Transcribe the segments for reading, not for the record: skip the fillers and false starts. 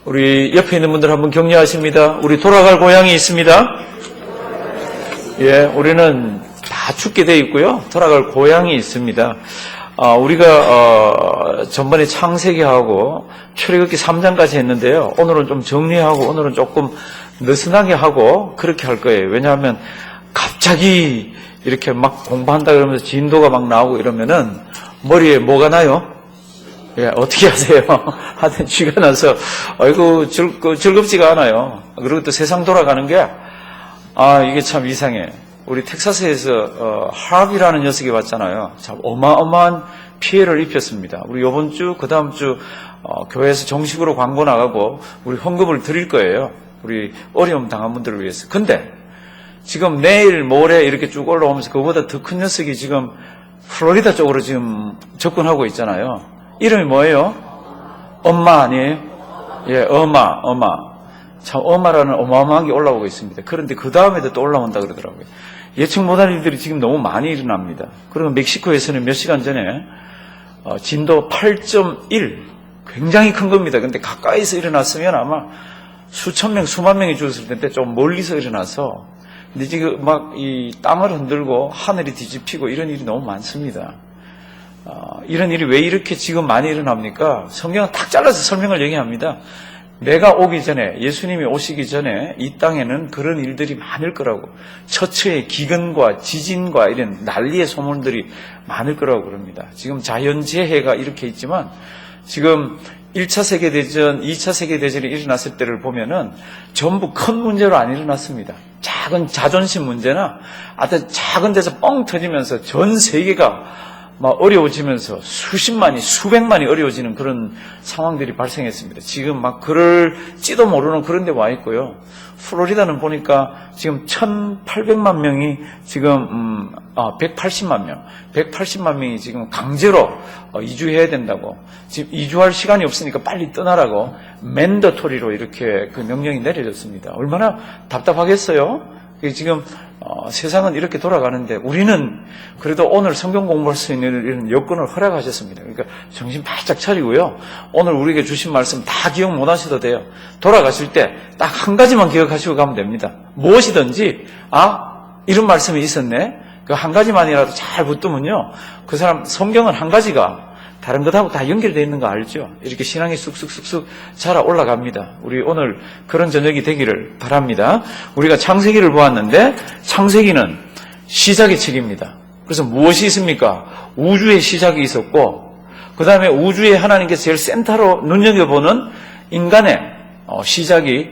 우리 옆에 있는 분들 한번 격려하십니다. 우리 돌아갈 고향이 있습니다. 예, 우리는 다 죽게 돼 있고요. 돌아갈 고향이 있습니다. 우리가 전번에 창세기하고 출애굽기 3장까지 했는데요. 오늘은 좀 정리하고 오늘은 조금 느슨하게 하고 그렇게 할 거예요. 왜냐하면 갑자기 이렇게 막 공부한다 그러면서 진도가 막 나오고 이러면은 머리에 뭐가 나요? 예, 어떻게 하세요? 하여튼 쥐가 나서 아이고 즐겁지가 않아요. 그리고 또 세상 돌아가는 게 이게 참 이상해. 우리 텍사스에서 하비라는 녀석이 왔잖아요. 참 어마어마한 피해를 입혔습니다. 우리 이번 주 그다음 주 교회에서 정식으로 광고 나가고 우리 헌금을 드릴 거예요. 우리 어려움 당한 분들을 위해서. 근데 지금 내일 모레 이렇게 쭉 올라오면서 그보다 더 큰 녀석이 지금 플로리다 쪽으로 지금 접근하고 있잖아요. 이름이 뭐예요? 엄마 아니에요? 예, 엄마. 참 엄마라는 어마어마한 게 올라오고 있습니다. 그런데 그 다음에도 또 올라온다 그러더라고요. 예측 못할 일들이 지금 너무 많이 일어납니다. 그리고 멕시코에서는 몇 시간 전에 진도 8.1 굉장히 큰 겁니다. 근데 가까이서 일어났으면 아마 수천 명, 수만 명이 죽었을 텐데 좀 멀리서 일어나서 근데 지금 막 이 땅을 흔들고 하늘이 뒤집히고 이런 일이 너무 많습니다. 이런 일이 왜 이렇게 지금 많이 일어납니까? 성경은 탁 잘라서 설명을 얘기합니다. 내가 오기 전에, 예수님이 오시기 전에 이 땅에는 그런 일들이 많을 거라고. 처처의 기근과 지진과 이런 난리의 소문들이 많을 거라고 그럽니다. 지금 자연재해가 이렇게 있지만 지금 1차 세계대전, 2차 세계대전이 일어났을 때를 보면은 전부 큰 문제로 안 일어났습니다. 작은 자존심 문제나 아주 작은 데서 뻥 터지면서 전 세계가 막 어려워지면서 수십만이, 수백만이 어려워지는 그런 상황들이 발생했습니다. 지금 막 그럴지도 모르는 그런 데 와 있고요. 플로리다는 보니까 지금 1,800만 명이 지금 180만 명이 지금 강제로 이주해야 된다고. 지금 이주할 시간이 없으니까 빨리 떠나라고 맨더토리로 이렇게 그 명령이 내려졌습니다. 얼마나 답답하겠어요? 지금 세상은 이렇게 돌아가는데 우리는 그래도 오늘 성경 공부할 수 있는 이런 여건을 허락하셨습니다. 그러니까 정신 바짝 차리고요. 오늘 우리에게 주신 말씀 다 기억 못 하셔도 돼요. 돌아가실 때 딱 한 가지만 기억하시고 가면 됩니다. 무엇이든지 이런 말씀이 있었네. 그 한 가지만이라도 잘 붙들면요. 그 사람 성경은 한 가지가 다른 것하고 다 연결되어 있는 거 알죠? 이렇게 신앙이 쑥쑥쑥쑥 자라 올라갑니다. 우리 오늘 그런 저녁이 되기를 바랍니다. 우리가 창세기를 보았는데 창세기는 시작의 책입니다. 그래서 무엇이 있습니까? 우주의 시작이 있었고 그 다음에 우주에 하나님께서 제일 센터로 눈여겨보는 인간의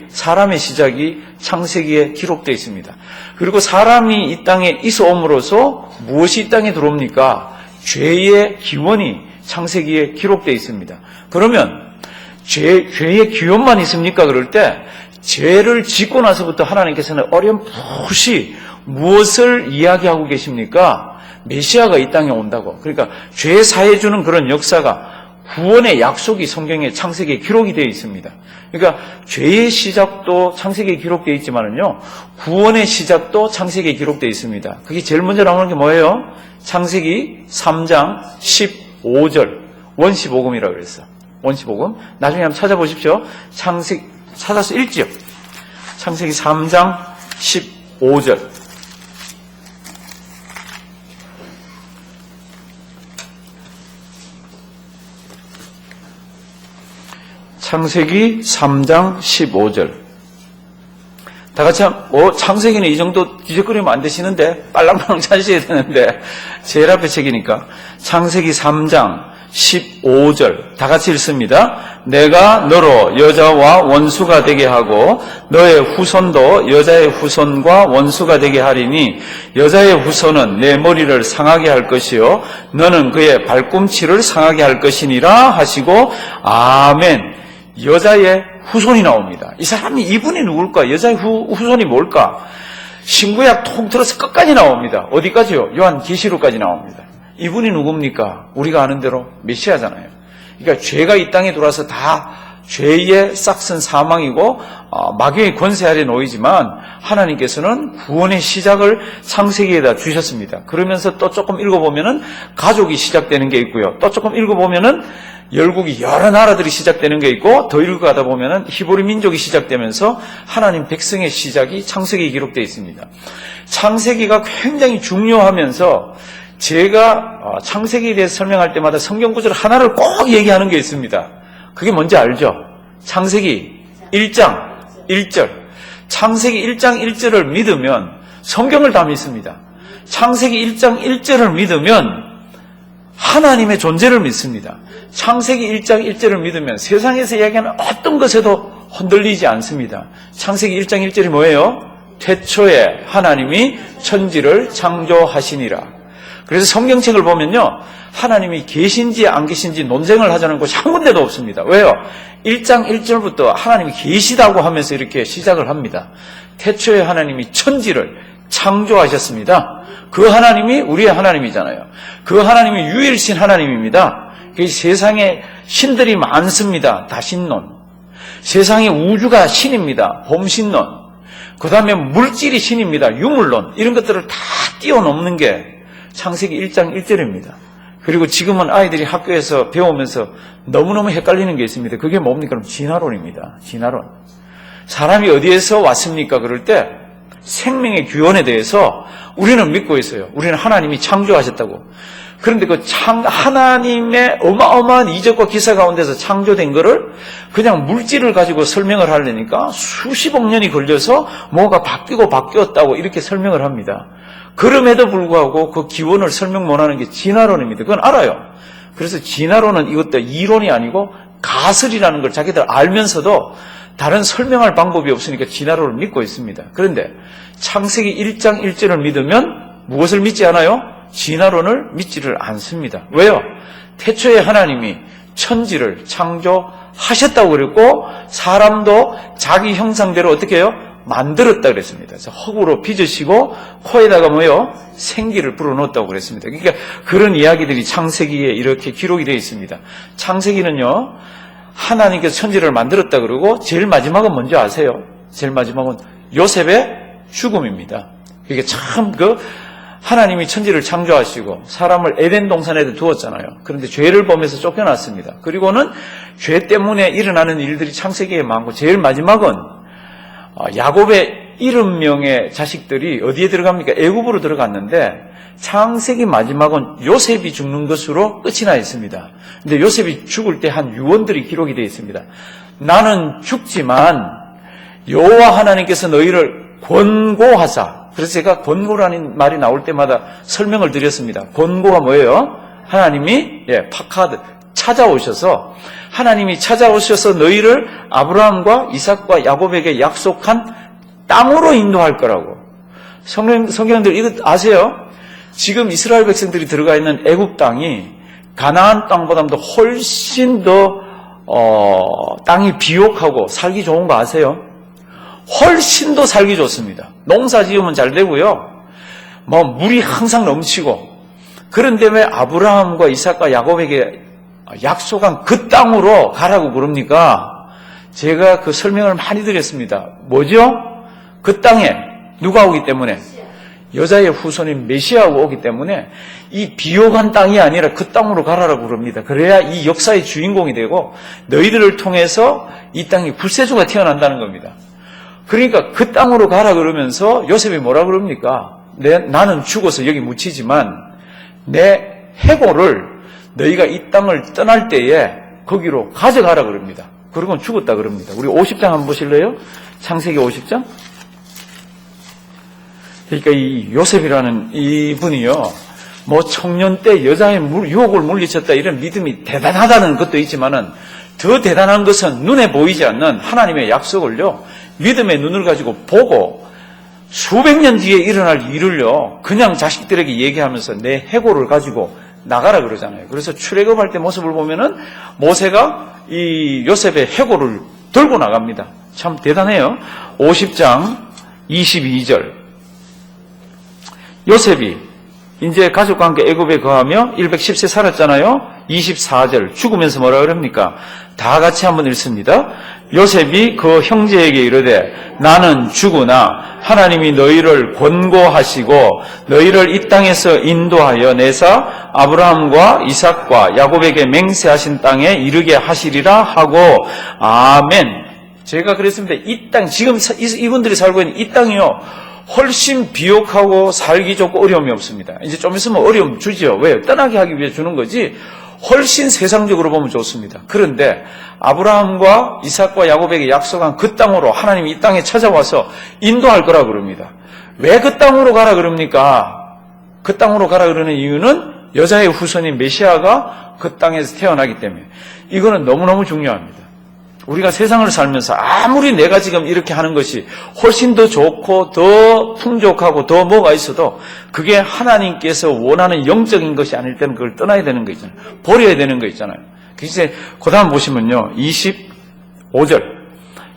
사람의 시작이 창세기에 기록되어 있습니다. 그리고 사람이 이 땅에 있어 옴으로써 무엇이 이 땅에 들어옵니까? 죄의 기원이 창세기에 기록되어 있습니다. 그러면 죄의 기원만 있습니까? 그럴 때 죄를 짓고 나서부터 하나님께서는 어렴풋이 무엇을 이야기하고 계십니까? 메시아가 이 땅에 온다고. 그러니까 죄 사해주는 그런 역사가 구원의 약속이 성경에 창세기에 기록이 되어 있습니다. 그러니까 죄의 시작도 창세기에 기록되어 있지만은요, 구원의 시작도 창세기에 기록되어 있습니다. 그게 제일 먼저 나오는 게 뭐예요? 창세기 3장 15절 원시복음이라고 그랬어요. 원시복음. 나중에 한번 찾아보십시오. 찾아서 읽지요. 창세기 3장 15절. 창세기 3장 15절. 다 같이 창세기는 이 정도 뒤적거리면 안 되시는데 빨랑빨랑 찾으셔야 되는데 제일 앞에 책이니까 창세기 3장 15절 다 같이 읽습니다. 내가 너로 여자와 원수가 되게 하고 너의 후손도 여자의 후손과 원수가 되게 하리니 여자의 후손은 내 머리를 상하게 할 것이요 너는 그의 발꿈치를 상하게 할 것이니라 하시고 아멘. 여자의 후손이 나옵니다. 이 사람이 이분이 누굴까? 여자의 후손이 뭘까? 신구약 통틀어서 끝까지 나옵니다. 어디까지요? 요한계시록까지 나옵니다. 이분이 누굽니까? 우리가 아는 대로 메시아잖아요. 그러니까 죄가 이 땅에 들어와서 다 죄의 싹슨 사망이고 마귀의 권세 아래 놓이지만 하나님께서는 구원의 시작을 창세기에다 주셨습니다. 그러면서 또 조금 읽어보면은 가족이 시작되는 게 있고요. 또 조금 읽어보면은 열국이 여러 나라들이 시작되는 게 있고 더 읽고 가다 보면은 히브리 민족이 시작되면서 하나님 백성의 시작이 창세기에 기록되어 있습니다. 창세기가 굉장히 중요하면서 제가 창세기에 대해서 설명할 때마다 성경 구절 하나를 꼭 얘기하는 게 있습니다. 그게 뭔지 알죠? 창세기 1장 1절. 창세기 1장 1절을 믿으면 성경을 다 믿습니다. 창세기 1장 1절을 믿으면 하나님의 존재를 믿습니다. 창세기 1장 1절을 믿으면 세상에서 이야기하는 어떤 것에도 흔들리지 않습니다. 창세기 1장 1절이 뭐예요? 태초에 하나님이 천지를 창조하시니라. 그래서 성경책을 보면요, 하나님이 계신지 안 계신지 논쟁을 하자는 곳이 한 군데도 없습니다. 왜요? 1장 1절부터 하나님이 계시다고 하면서 이렇게 시작을 합니다. 태초에 하나님이 천지를 창조하셨습니다. 그 하나님이 우리의 하나님이잖아요. 그 하나님이 유일신 하나님입니다. 세상에 신들이 많습니다. 다신론. 세상에 우주가 신입니다. 봄신론. 그 다음에 물질이 신입니다. 유물론. 이런 것들을 다 뛰어넘는 게 창세기 1장 1절입니다. 그리고 지금은 아이들이 학교에서 배우면서 너무너무 헷갈리는 게 있습니다. 그게 뭡니까? 그럼 진화론입니다. 진화론. 사람이 어디에서 왔습니까? 그럴 때 생명의 규원에 대해서 우리는 믿고 있어요. 우리는 하나님이 창조하셨다고. 그런데 그 하나님의 어마어마한 이적과 기사 가운데서 창조된 거를 그냥 물질을 가지고 설명을 하려니까 수십억 년이 걸려서 뭐가 바뀌었다고 이렇게 설명을 합니다. 그럼에도 불구하고 그 기원을 설명 못하는 게 진화론입니다. 그건 알아요. 그래서 진화론은 이것도 이론이 아니고 가설이라는 걸 자기들 알면서도 다른 설명할 방법이 없으니까 진화론을 믿고 있습니다. 그런데 창세기 1장 1절을 믿으면 무엇을 믿지 않아요? 진화론을 믿지를 않습니다. 왜요? 태초에 하나님이 천지를 창조하셨다고 그랬고 사람도 자기 형상대로 어떻게 해요? 만들었다 그랬습니다. 그래서 흙으로 빚으시고 코에다가 뭐요? 생기를 불어넣었다고 그랬습니다. 그러니까 그런 이야기들이 창세기에 이렇게 기록이 되어 있습니다. 창세기는요, 하나님께서 천지를 만들었다 그러고 제일 마지막은 뭔지 아세요? 제일 마지막은 요셉의 죽음입니다. 이게 참 하나님이 천지를 창조하시고 사람을 에덴 동산에 두었잖아요. 그런데 죄를 범해서 쫓겨났습니다. 그리고는 죄 때문에 일어나는 일들이 창세기에 많고 제일 마지막은 야곱의 70명의 자식들이 어디에 들어갑니까? 애굽으로 들어갔는데 창세기 마지막은 요셉이 죽는 것으로 끝이 나 있습니다. 근데 요셉이 죽을 때 한 유언들이 기록이 되어 있습니다. 나는 죽지만 여호와 하나님께서 너희를 권고하사. 그래서 제가 권고라는 말이 나올 때마다 설명을 드렸습니다. 권고가 뭐예요? 하나님이 파카드 찾아오셔서 하나님이 찾아오셔서 너희를 아브라함과 이삭과 야곱에게 약속한 땅으로 인도할 거라고. 성경들 이거 아세요? 지금 이스라엘 백성들이 들어가 있는 애굽 땅이 가나안 땅보다도 훨씬 더 땅이 비옥하고 살기 좋은 거 아세요? 훨씬 더 살기 좋습니다. 농사 지으면 잘 되고요. 물이 항상 넘치고. 그런데 왜 아브라함과 이삭과 야곱에게 약속한 그 땅으로 가라고 그럽니까? 제가 그 설명을 많이 드렸습니다. 뭐죠? 그 땅에 누가 오기 때문에? 여자의 후손인 메시아가 오기 때문에 이 비옥한 땅이 아니라 그 땅으로 가라고 그럽니다. 그래야 이 역사의 주인공이 되고 너희들을 통해서 이 땅에 구세주가 태어난다는 겁니다. 그러니까 그 땅으로 가라 그러면서 요셉이 뭐라 그럽니까? 나는 죽어서 여기 묻히지만 내 해골을 너희가 이 땅을 떠날 때에 거기로 가져가라 그럽니다. 그러고는 죽었다 그럽니다. 우리 50장 한번 보실래요? 창세기 50장. 그러니까 이 요셉이라는 이분이요, 청년 때 여자의 유혹을 물리쳤다 이런 믿음이 대단하다는 것도 있지만은 더 대단한 것은 눈에 보이지 않는 하나님의 약속을요, 믿음의 눈을 가지고 보고 수백 년 뒤에 일어날 일을요, 그냥 자식들에게 얘기하면서 내 해골을 가지고 나가라 그러잖아요. 그래서 출애굽할 때 모습을 보면은 모세가 이 요셉의 해골을 들고 나갑니다. 참 대단해요. 50장 22절. 요셉이 이제 가족과 함께 애굽에 거하며 110세 살았잖아요. 24절 죽으면서 뭐라 그럽니까? 다 같이 한번 읽습니다. 요셉이 그 형제에게 이르되 나는 죽으나 하나님이 너희를 권고하시고 너희를 이 땅에서 인도하여 내사 아브라함과 이삭과 야곱에게 맹세하신 땅에 이르게 하시리라 하고 아멘. 제가 그랬습니다. 이 땅, 지금 이분들이 살고 있는 이 땅이요, 훨씬 비옥하고 살기 좋고 어려움이 없습니다. 이제 좀 있으면 어려움 주죠. 왜요? 떠나게 하기 위해 주는 거지 훨씬 세상적으로 보면 좋습니다. 그런데 아브라함과 이삭과 야곱에게 약속한 그 땅으로 하나님이 이 땅에 찾아와서 인도할 거라 그럽니다. 왜 그 땅으로 가라 그럽니까? 그 땅으로 가라 그러는 이유는 여자의 후손인 메시아가 그 땅에서 태어나기 때문에. 이거는 너무너무 중요합니다. 우리가 세상을 살면서 아무리 내가 지금 이렇게 하는 것이 훨씬 더 좋고 더 풍족하고 더 뭐가 있어도 그게 하나님께서 원하는 영적인 것이 아닐 때는 그걸 떠나야 되는 거 있잖아요. 버려야 되는 거 있잖아요. 그래서 그 다음 보시면요, 25절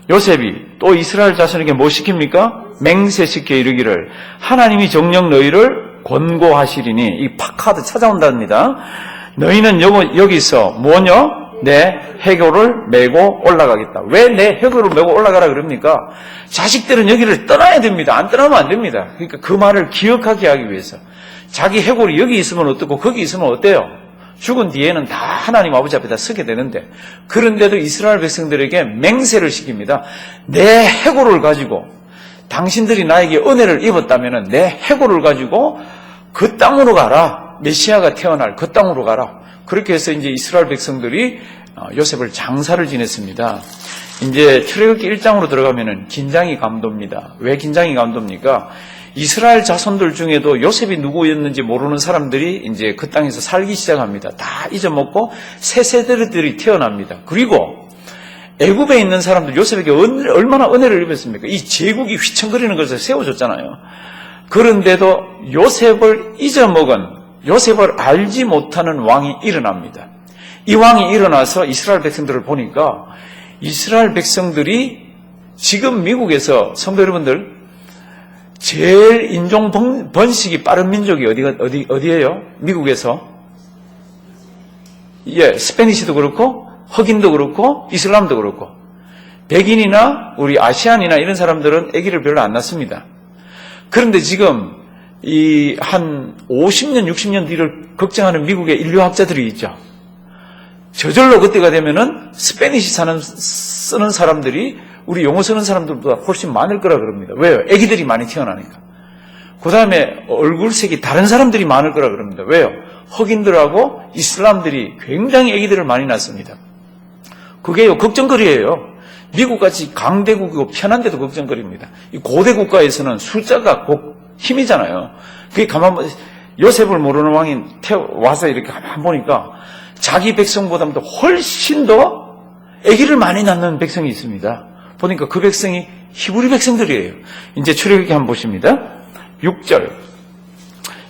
요셉이 또 이스라엘 자손에게 뭐 시킵니까? 맹세시켜 이르기를 하나님이 정녕 너희를 권고하시리니, 이 파카드 찾아온답니다. 너희는 여기서 뭐냐? 내 해교를 메고 올라가겠다. 왜 내 해교를 메고 올라가라 그럽니까? 자식들은 여기를 떠나야 됩니다. 안 떠나면 안 됩니다. 그러니까 그 말을 기억하게 하기 위해서. 자기 해골이 여기 있으면 어떻고 거기 있으면 어때요? 죽은 뒤에는 다 하나님 아버지 앞에다 서게 되는데, 그런데도 이스라엘 백성들에게 맹세를 시킵니다. 내 해골을 가지고 당신들이 나에게 은혜를 입었다면 내 해골을 가지고 그 땅으로 가라. 메시아가 태어날 그 땅으로 가라. 그렇게 해서 이제 이스라엘 백성들이 요셉을 장사를 지냈습니다. 이제 출애굽기 1장으로 들어가면은 긴장이 감돕니다. 왜 긴장이 감돕니까? 이스라엘 자손들 중에도 요셉이 누구였는지 모르는 사람들이 이제 그 땅에서 살기 시작합니다. 다 잊어먹고 새 세대들이 태어납니다. 그리고 애굽에 있는 사람들 요셉에게 얼마나 은혜를 입었습니까? 이 제국이 휘청거리는 것을 세워줬잖아요. 그런데도 요셉을 잊어먹은, 요셉을 알지 못하는 왕이 일어납니다. 이 왕이 일어나서 이스라엘 백성들을 보니까 이스라엘 백성들이 지금 미국에서 성도 여러분들 제일 인종 번식이 빠른 민족이 어디예요? 미국에서. 예, 스페니시도 그렇고 흑인도 그렇고 이슬람도 그렇고 백인이나 우리 아시안이나 이런 사람들은 아기를 별로 안 낳습니다. 그런데 지금 이 한 50년, 60년 뒤를 걱정하는 미국의 인류학자들이 있죠. 저절로 그때가 되면은 스페니시 쓰는 사람들이 우리 영어 쓰는 사람들보다 훨씬 많을 거라 그럽니다. 왜요? 아기들이 많이 태어나니까. 그 다음에 얼굴색이 다른 사람들이 많을 거라 그럽니다. 왜요? 흑인들하고 이슬람들이 굉장히 아기들을 많이 낳습니다. 그게요, 걱정거리예요. 미국같이 강대국이고 편한데도 걱정거리입니다. 이 고대 국가에서는 숫자가 곧 힘이잖아요. 그게 요셉을 모르는 왕이 와서 이렇게 가만 보니까 자기 백성보다도 훨씬 더 아기를 많이 낳는 백성이 있습니다. 보니까 그 백성이 히브리 백성들이에요. 이제 출애굽기 한번 보십니다. 6절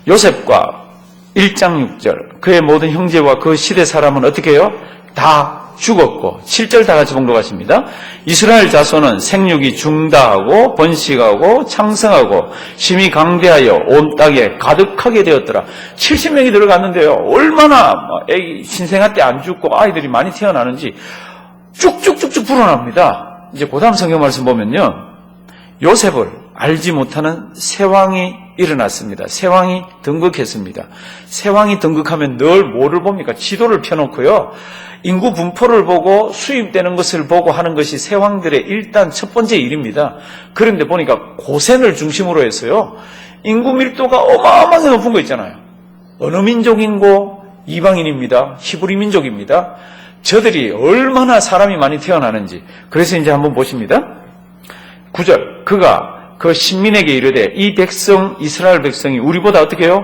요셉과 1장 6절 그의 모든 형제와 그 시대 사람은 어떻게 해요? 다 죽었고 7절 다 같이 봉독하십니다. 이스라엘 자손은 생육이 중다하고 번식하고 창성하고 심히 강대하여 온 땅에 가득하게 되었더라. 70명이 들어갔는데요. 얼마나 애기 신생아 때 안 죽고 아이들이 많이 태어나는지 쭉쭉쭉쭉 불어납니다. 이제 그 다음 성경 말씀 보면요. 요셉을 알지 못하는 새왕이 일어났습니다. 새왕이 등극했습니다. 새왕이 등극하면 늘 뭐를 봅니까? 지도를 펴놓고요. 인구 분포를 보고 수입되는 것을 보고 하는 것이 새왕들의 일단 첫 번째 일입니다. 그런데 보니까 고센을 중심으로 해서요. 인구 밀도가 어마어마하게 높은 거 있잖아요. 어느 민족인고 이방인입니다. 히브리 민족입니다. 저들이 얼마나 사람이 많이 태어나는지. 그래서 이제 한번 보십니다. 9절 그가 그 신민에게 이르되 이 백성 이스라엘 백성이 우리보다 어떻게 해요?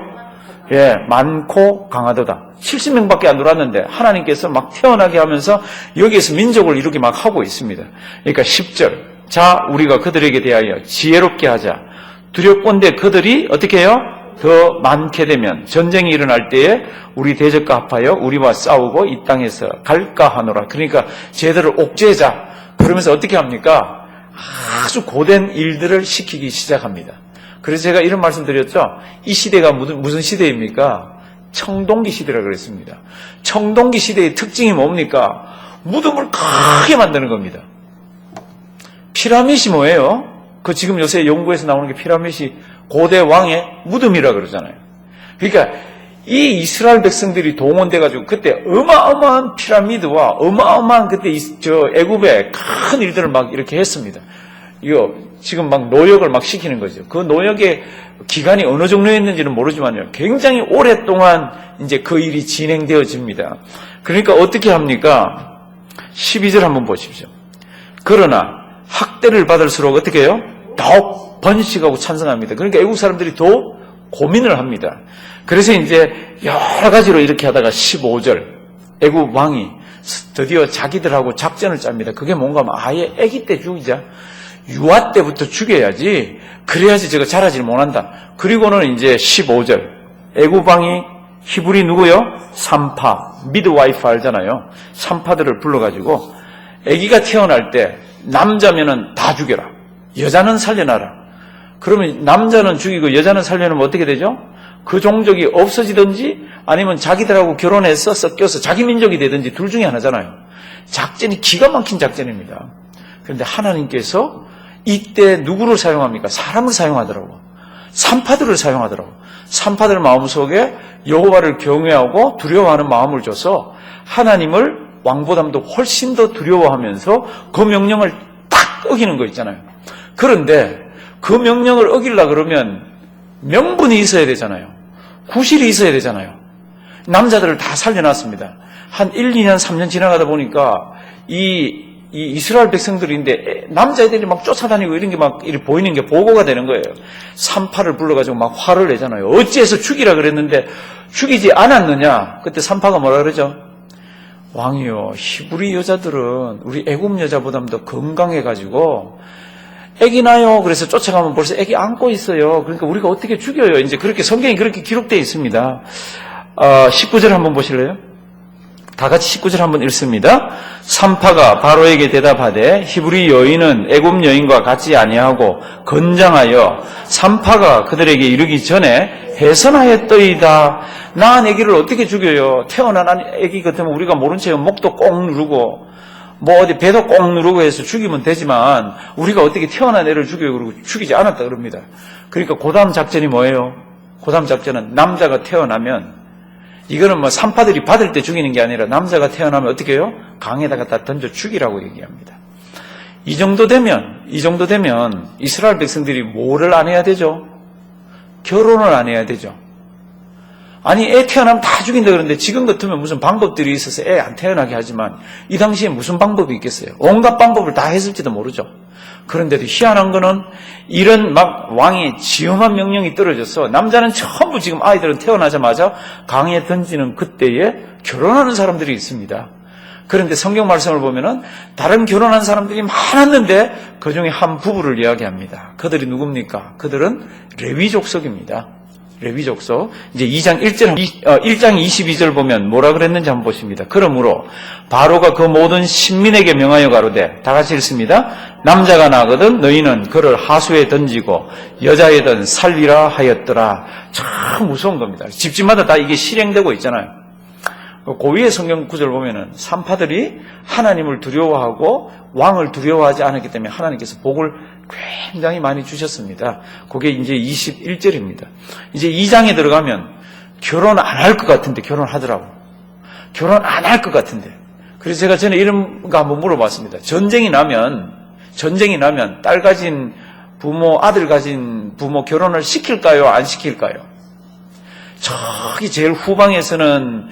예, 많고 강하도다. 70명밖에 안 들어왔는데 하나님께서 막 태어나게 하면서 여기에서 민족을 이루게 막 하고 있습니다. 그러니까 10절 자 우리가 그들에게 대하여 지혜롭게 하자. 두렵건대 그들이 어떻게 해요? 더 많게 되면 전쟁이 일어날 때에 우리 대적과 합하여 우리와 싸우고 이 땅에서 갈까 하노라. 그러니까 쟤들을 옥죄자. 그러면서 어떻게 합니까? 아주 고된 일들을 시키기 시작합니다. 그래서 제가 이런 말씀 드렸죠. 이 시대가 무슨 시대입니까? 청동기 시대라고 그랬습니다. 청동기 시대의 특징이 뭡니까? 무덤을 크게 만드는 겁니다. 피라밋이 뭐예요? 그 지금 요새 연구에서 나오는 게 피라밋이 고대 왕의 무덤이라고 그러잖아요. 그러니까 이 이스라엘 백성들이 동원돼가지고 그때 어마어마한 피라미드와 어마어마한 그때 애굽의 큰 일들을 막 이렇게 했습니다. 이거 지금 막 노역을 막 시키는 거죠. 그 노역의 기간이 어느 정도였는지는 모르지만요. 굉장히 오랫동안 이제 그 일이 진행되어집니다. 그러니까 어떻게 합니까? 12절 한번 보십시오. 그러나 학대를 받을수록 어떻게 해요? 더욱 번식하고 찬성합니다. 그러니까 애국 사람들이 더 고민을 합니다. 그래서 이제 여러 가지로 이렇게 하다가 15절 애국 왕이 드디어 자기들하고 작전을 짭니다. 그게 뭔가 하면 아예 아기 때 죽이자. 유아 때부터 죽여야지. 그래야지 제가 자라질 못한다. 그리고는 이제 15절 애국 왕이 히브리 누구요? 산파, 미드와이프 알잖아요. 산파들을 불러가지고 아기가 태어날 때 남자면은 다 죽여라. 여자는 살려놔라. 그러면 남자는 죽이고 여자는 살려놓으면 어떻게 되죠? 그 종족이 없어지든지 아니면 자기들하고 결혼해서 섞여서 자기 민족이 되든지 둘 중에 하나잖아요. 작전이 기가 막힌 작전입니다. 그런데 하나님께서 이때 누구를 사용합니까? 사람을 사용하더라고. 산파들을 사용하더라고. 산파들 마음속에 여호와를 경외하고 두려워하는 마음을 줘서 하나님을 왕보다도 훨씬 더 두려워하면서 그 명령을 딱 어기는 거 있잖아요. 그런데 그 명령을 어기려고 그러면 명분이 있어야 되잖아요. 구실이 있어야 되잖아요. 남자들을 다 살려놨습니다. 한 1, 2년, 3년 지나가다 보니까 이 이스라엘 백성들인데 남자애들이 막 쫓아다니고 이런 게 막 이렇게 보이는 게 보고가 되는 거예요. 산파를 불러가지고 막 화를 내잖아요. 어찌해서 죽이라 그랬는데 죽이지 않았느냐? 그때 산파가 뭐라 그러죠? 왕이요, 히브리 여자들은 우리 애굽 여자보다 더 건강해가지고 애기 나요. 그래서 쫓아가면 벌써 애기 안고 있어요. 그러니까 우리가 어떻게 죽여요? 이제 그렇게 성경이 그렇게 기록되어 있습니다. 19절 한번 보실래요? 다 같이 19절 한번 읽습니다. 산파가 바로에게 대답하되 히브리 여인은 애굽 여인과 같지 아니하고 건장하여 산파가 그들에게 이르기 전에 해산하였더이다. 낳은 아기를 어떻게 죽여요? 태어난 아기 같으면 우리가 모른 채 목도 꼭 누르고 뭐 어디 배도 꼭 누르고 해서 죽이면 되지만 우리가 어떻게 태어난 애를 죽여요? 그러고 죽이지 않았다 그럽니다. 그러니까 그 다음 작전이 뭐예요? 그 다음 작전은 남자가 태어나면 이거는 뭐 산파들이 받을 때 죽이는 게 아니라 남자가 태어나면 어떻게 해요? 강에다가 다 던져 죽이라고 얘기합니다. 이 정도 되면 이스라엘 백성들이 뭐를 안 해야 되죠? 결혼을 안 해야 되죠. 아니 애 태어나면 다 죽인다 그러는데 지금 같으면 무슨 방법들이 있어서 애 안 태어나게 하지만 이 당시에 무슨 방법이 있겠어요? 온갖 방법을 다 했을지도 모르죠. 그런데도 희한한 거는 이런 막 왕의 지엄한 명령이 떨어져서 남자는 전부 지금 아이들은 태어나자마자 강에 던지는 그때에 결혼하는 사람들이 있습니다. 그런데 성경 말씀을 보면은 다른 결혼한 사람들이 많았는데 그 중에 한 부부를 이야기합니다. 그들이 누굽니까? 그들은 레위 족속입니다. 레위 족속. 이제 1장 22절 보면 뭐라 그랬는지 한번 보십니다. 그러므로 바로가 그 모든 신민에게 명하여 가로되 다 같이 읽습니다. 남자가 나거든 너희는 그를 하수에 던지고 여자애든 살리라 하였더라. 참 무서운 겁니다. 집집마다 다 이게 실행되고 있잖아요. 고위의 성경 구절 보면은 산파들이 하나님을 두려워하고 왕을 두려워하지 않았기 때문에 하나님께서 복을 굉장히 많이 주셨습니다. 그게 이제 21절입니다. 이제 2장에 들어가면 결혼 안 할 것 같은데 결혼하더라고. 결혼 안 할 것 같은데. 그래서 제가 전에 이런 거 한번 물어봤습니다. 전쟁이 나면 딸 가진 부모, 아들 가진 부모 결혼을 시킬까요? 안 시킬까요? 저기 제일 후방에서는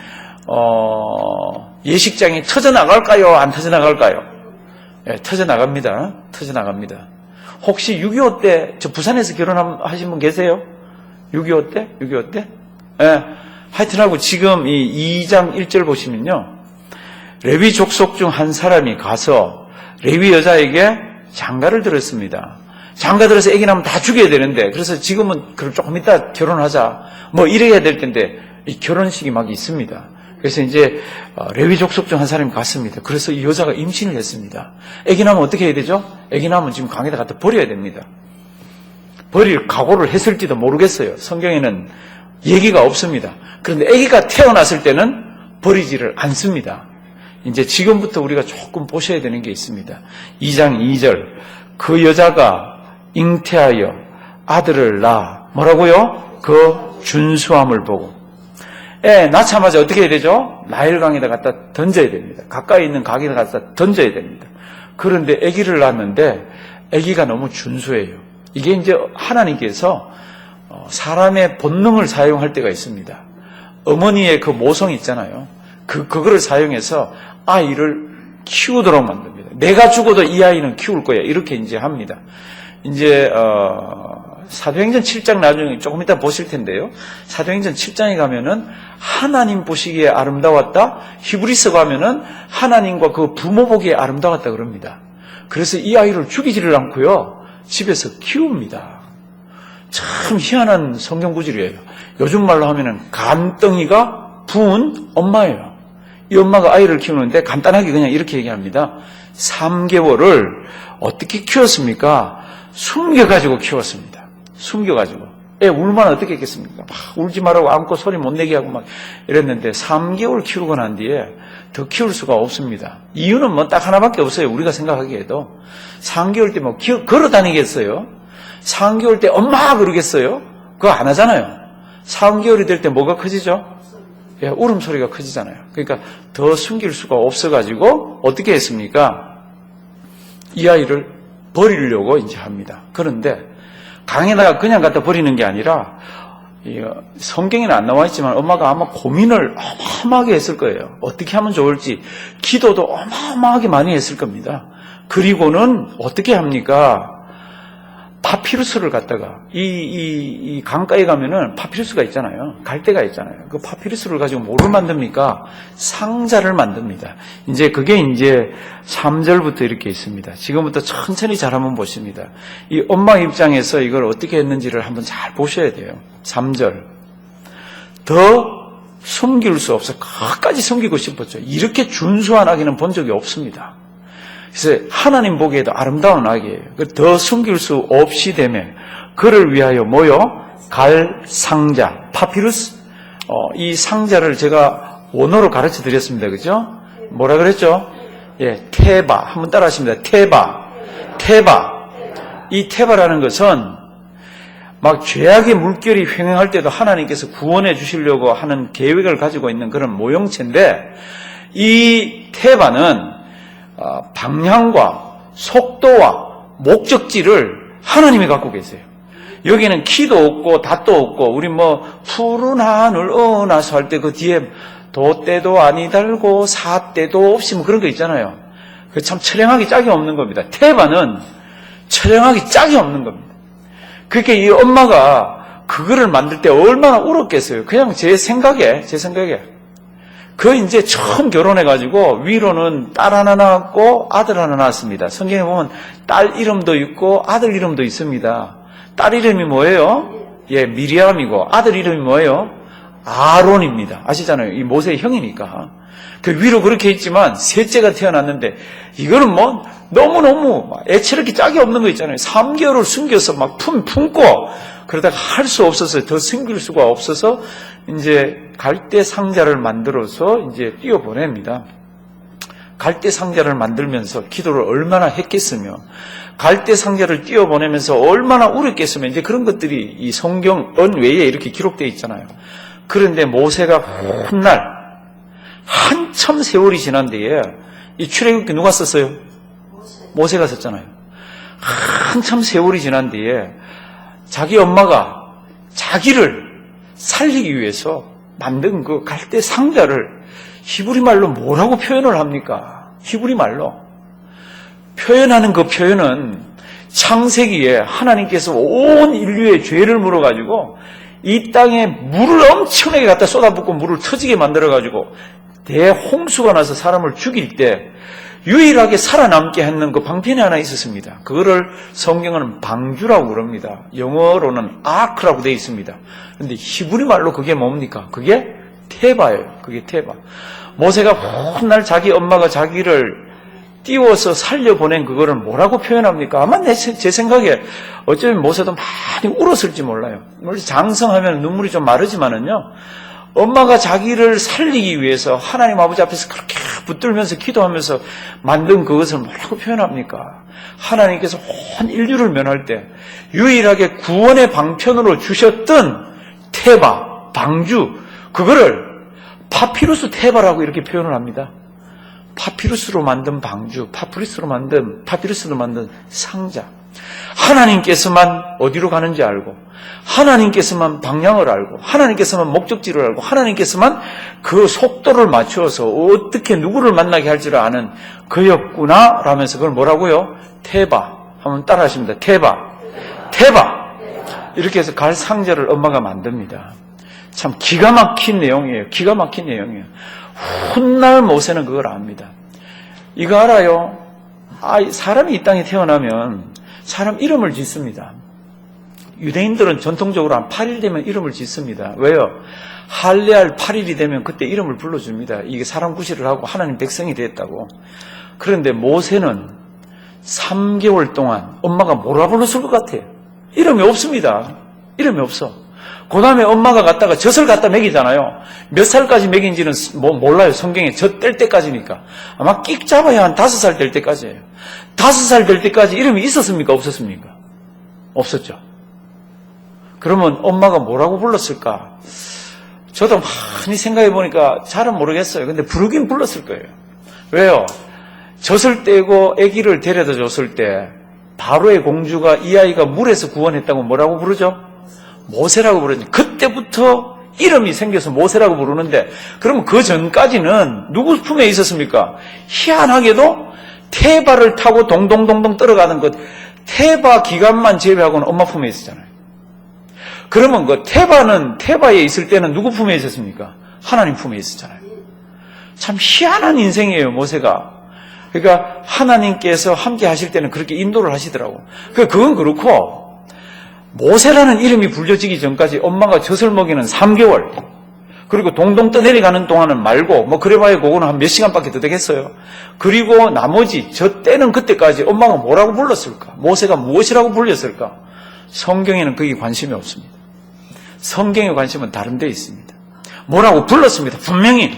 예식장이 터져나갈까요? 안 터져나갈까요? 예, 터져나갑니다. 터져나갑니다. 혹시 6.25 때, 저 부산에서 결혼하신 분 계세요? 6.25 때? 6.25 때? 예. 하여튼하고 지금 이 2장 1절 보시면요. 레위 족속 중 한 사람이 가서 레위 여자에게 장가를 들었습니다. 장가 들어서 애기 나면 다 죽여야 되는데, 그래서 지금은 그럼 조금 이따 결혼하자. 뭐 이래야 될 텐데, 이 결혼식이 막 있습니다. 그래서 이제 레위 족속 중 한 사람이 갔습니다. 그래서 이 여자가 임신을 했습니다. 아기 나면 어떻게 해야 되죠? 아기 나면 지금 강에다 갖다 버려야 됩니다. 버릴 각오를 했을지도 모르겠어요. 성경에는 얘기가 없습니다. 그런데 아기가 태어났을 때는 버리지를 않습니다. 이제 지금부터 우리가 조금 보셔야 되는 게 있습니다. 2장 2절 그 여자가 잉태하여 아들을 낳아 뭐라고요? 그 준수함을 보고 낳자마자 어떻게 해야 되죠? 나일강에다 갖다 던져야 됩니다. 가까이 있는 강에다 갖다 던져야 됩니다. 그런데 아기를 낳았는데 아기가 너무 준수해요. 이게 이제 하나님께서 사람의 본능을 사용할 때가 있습니다. 어머니의 그 모성 있잖아요. 그거를 사용해서 아이를 키우도록 만듭니다. 내가 죽어도 이 아이는 키울 거야. 이렇게 이제 합니다. 이제 사도행전 7장 나중에 조금 이따 보실 텐데요. 사도행전 7장에 가면은 하나님 보시기에 아름다웠다. 히브리서 가면은 하나님과 그 부모 보기에 아름다웠다 그럽니다. 그래서 이 아이를 죽이지를 않고요. 집에서 키웁니다. 참 희한한 성경 구절이에요. 요즘 말로 하면은 간덩이가 부은 엄마예요. 이 엄마가 아이를 키우는데 간단하게 그냥 이렇게 얘기합니다. 3개월을 어떻게 키웠습니까? 숨겨가지고 키웠습니다. 숨겨가지고. 애 울면 어떻게 했겠습니까? 막 울지 말라고 안고 소리 못 내게 하고 막 이랬는데 3개월 키우고 난 뒤에 더 키울 수가 없습니다. 이유는 뭐 딱 하나밖에 없어요. 우리가 생각하기에도. 3개월 때 뭐 걸어 다니겠어요? 3개월 때 엄마 그러겠어요? 그거 안 하잖아요. 3개월이 될 때 뭐가 커지죠? 예, 울음소리가 커지잖아요. 그러니까 더 숨길 수가 없어가지고 어떻게 했습니까? 이 아이를 버리려고 이제 합니다. 그런데 강에다가 그냥 갖다 버리는 게 아니라 성경에는 안 나와 있지만 엄마가 아마 고민을 어마어마하게 했을 거예요. 어떻게 하면 좋을지 기도도 어마어마하게 많이 했을 겁니다. 그리고는 어떻게 합니까? 파피루스를 갖다가 이 강가에 가면은 파피루스가 있잖아요. 갈대가 있잖아요. 그 파피루스를 가지고 뭐를 만듭니까? 상자를 만듭니다. 이제 그게 이제 3절부터 이렇게 있습니다. 지금부터 천천히 잘 한번 보십니다. 이 엄마 입장에서 이걸 어떻게 했는지를 한번 잘 보셔야 돼요. 3절. 더 숨길 수 없어. 끝까지 숨기고 싶었죠. 이렇게 준수한 아기는 본 적이 없습니다. 그래서 하나님 보기에도 아름다운 아기예요. 더 숨길 수 없이 되면 그를 위하여 뭐요? 갈 상자, 파피루스. 이 상자를 제가 원어로 가르쳐 드렸습니다. 그죠? 뭐라 그랬죠? 예, 테바. 한번 따라 하십니다. 테바. 이 테바라는 것은 막 죄악의 물결이 횡행할 때도 하나님께서 구원해 주시려고 하는 계획을 가지고 있는 그런 모형체인데 이 테바는 방향과 속도와 목적지를 하나님이 갖고 계세요. 여기는 키도 없고 닷도 없고 우리 뭐 푸른 하늘 어나서 할 때 그 뒤에 도대도 아니 달고 사대도 없이 뭐 그런 거 있잖아요. 그 참 철량하기 짝이 없는 겁니다. 테바는 철량하기 짝이 없는 겁니다. 그렇게 이 엄마가 그거를 만들 때 얼마나 울었겠어요. 그냥 제 생각에 그 이제 처음 결혼해가지고 위로는 딸 하나 낳았고 아들 하나 낳았습니다. 성경에 보면 딸 이름도 있고 아들 이름도 있습니다. 딸 이름이 뭐예요? 예, 미리암이고 아들 이름이 뭐예요? 아론입니다. 아시잖아요. 이 모세의 형이니까. 그 위로 그렇게 있지만 셋째가 태어났는데 이거는 뭐 너무너무 애처롭게 짝이 없는 거 있잖아요. 3개월을 숨겨서 막 품고 그러다가 할 수 없어서 더 숨길 수가 없어서 이제 갈대 상자를 만들어서 이제 띄워보냅니다. 갈대 상자를 만들면서 기도를 얼마나 했겠으며 갈대 상자를 띄워보내면서 얼마나 울었겠으며 이제 그런 것들이 이 성경 언외에 이렇게 기록되어 있잖아요. 그런데 모세가 훗날 한참 세월이 지난 뒤에 이 출애굽기 누가 썼어요? 모세가 썼잖아요. 한참 세월이 지난 뒤에 자기 엄마가 자기를 살리기 위해서 만든 그 갈대 상자를 히브리 말로 뭐라고 표현을 합니까? 히브리 말로 표현하는 그 표현은 창세기에 하나님께서 온 인류의 죄를 물어가지고 이 땅에 물을 엄청나게 갖다 쏟아붓고 물을 터지게 만들어가지고 대홍수가 나서 사람을 죽일 때 유일하게 살아남게 했는 그 방편이 하나 있었습니다. 그거를 성경은 방주라고 그럽니다. 영어로는 아크라고 되어 있습니다. 그런데 히브리 말로 그게 뭡니까? 그게 테바예요. 그게 테바. 모세가 훗날 자기 엄마가 자기를 띄워서 살려보낸 그거를 뭐라고 표현합니까? 아마 제 생각에 어쩌면 모세도 많이 울었을지 몰라요. 물론 장성하면 눈물이 좀 마르지만은요, 엄마가 자기를 살리기 위해서 하나님 아버지 앞에서 그렇게 붙들면서 기도하면서 만든 그것을 뭐라고 표현합니까? 하나님께서 온 인류를 면할 때 유일하게 구원의 방편으로 주셨던 테바, 방주, 그거를 파피루스 테바라고 이렇게 표현을 합니다. 파피루스로 만든 방주, 파피루스로 만든 상자. 하나님께서만 어디로 가는지 알고, 하나님께서만 방향을 알고, 하나님께서만 목적지를 알고, 하나님께서만 그 속도를 맞추어서 어떻게 누구를 만나게 할지를 아는 그였구나 라면서 그걸 뭐라고요? 테바. 한번 따라 하십니다. 테바. 이렇게 해서 갈 상자를 엄마가 만듭니다. 참 기가 막힌 내용이에요. 기가 막힌 내용이에요. 훗날 모세는 그걸 압니다. 이거 알아요? 사람이 이 땅에 태어나면 사람 이름을 짓습니다. 유대인들은 전통적으로 한 8일 되면 이름을 짓습니다. 왜요? 할례할 8일이 되면 그때 이름을 불러줍니다. 이게 사람 구실을 하고 하나님 백성이 됐다고. 그런데 모세는 3개월 동안 엄마가 뭐라 불렀을 것 같아요? 이름이 없습니다. 이름이 없어. 그 다음에 엄마가 갔다가 젖을 갖다 먹이잖아요. 몇 살까지 먹인지는 몰라요. 성경에 젖 뗄 때까지니까. 아마 끽 잡아야 한 5살 될 때까지예요. 5살 될 때까지 이름이 있었습니까? 없었습니까? 없었죠. 그러면 엄마가 뭐라고 불렀을까? 저도 많이 생각해 보니까 잘은 모르겠어요. 근데 부르긴 불렀을 거예요. 왜요? 젖을 떼고 아기를 데려다 줬을 때 바로의 공주가 이 아이가 물에서 구원했다고 뭐라고 부르죠? 모세라고 부르죠. 그때부터 이름이 생겨서 모세라고 부르는데, 그러면 그 전까지는 누구 품에 있었습니까? 희한하게도 테바를 타고 동동동동 떨어가는 것, 테바 기간만 제외하고는 엄마 품에 있었잖아요. 그러면 그 테바에 있을 때는 누구 품에 있었습니까? 하나님 품에 있었잖아요. 참 희한한 인생이에요, 모세가. 그러니까 하나님께서 함께 하실 때는 그렇게 인도를 하시더라고. 그건 그렇고, 모세라는 이름이 불려지기 전까지 엄마가 젖을 먹이는 3개월, 그리고 동동 떠내려가는 동안은 말고, 그래봐야 그거는 한 몇 시간밖에 더 되겠어요. 그리고 나머지 젖 떼는 그때까지 엄마가 뭐라고 불렀을까? 모세가 무엇이라고 불렸을까? 성경에는 거기 관심이 없습니다. 성경의 관심은 다른 데 있습니다. 뭐라고 불렀습니다. 분명히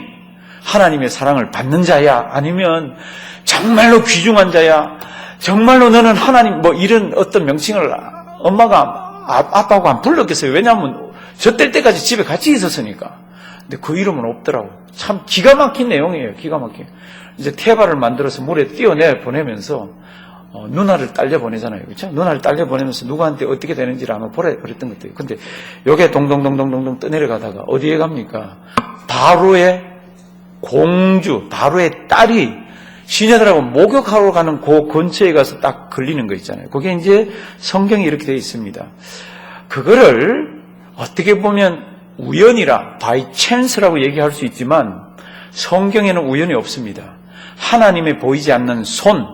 하나님의 사랑을 받는 자야, 아니면 정말로 귀중한 자야, 정말로 너는 하나님, 이런 어떤 명칭을 엄마가 아빠하고 안 불렀겠어요. 왜냐하면 저 뗄 때까지 집에 같이 있었으니까. 근데 그 이름은 없더라고. 참 기가 막힌 내용이에요. 기가 막힌. 이제 테바를 만들어서 물에 띄어내 보내면서 누나를 딸려 보내잖아요. 그렇죠? 누나를 딸려 보내면서 누구한테 어떻게 되는지를 아마 보라 그랬던 것들이. 근데 요게 동동동동동동 떠내려가다가 어디에 갑니까? 바로의 공주, 바로의 딸이 시녀들하고 목욕하러 가는 그 근처에 가서 딱 걸리는 거 있잖아요. 그게 이제 성경이 이렇게 되어 있습니다. 그거를 어떻게 보면 우연이라, by chance라고 얘기할 수 있지만 성경에는 우연이 없습니다. 하나님의 보이지 않는 손,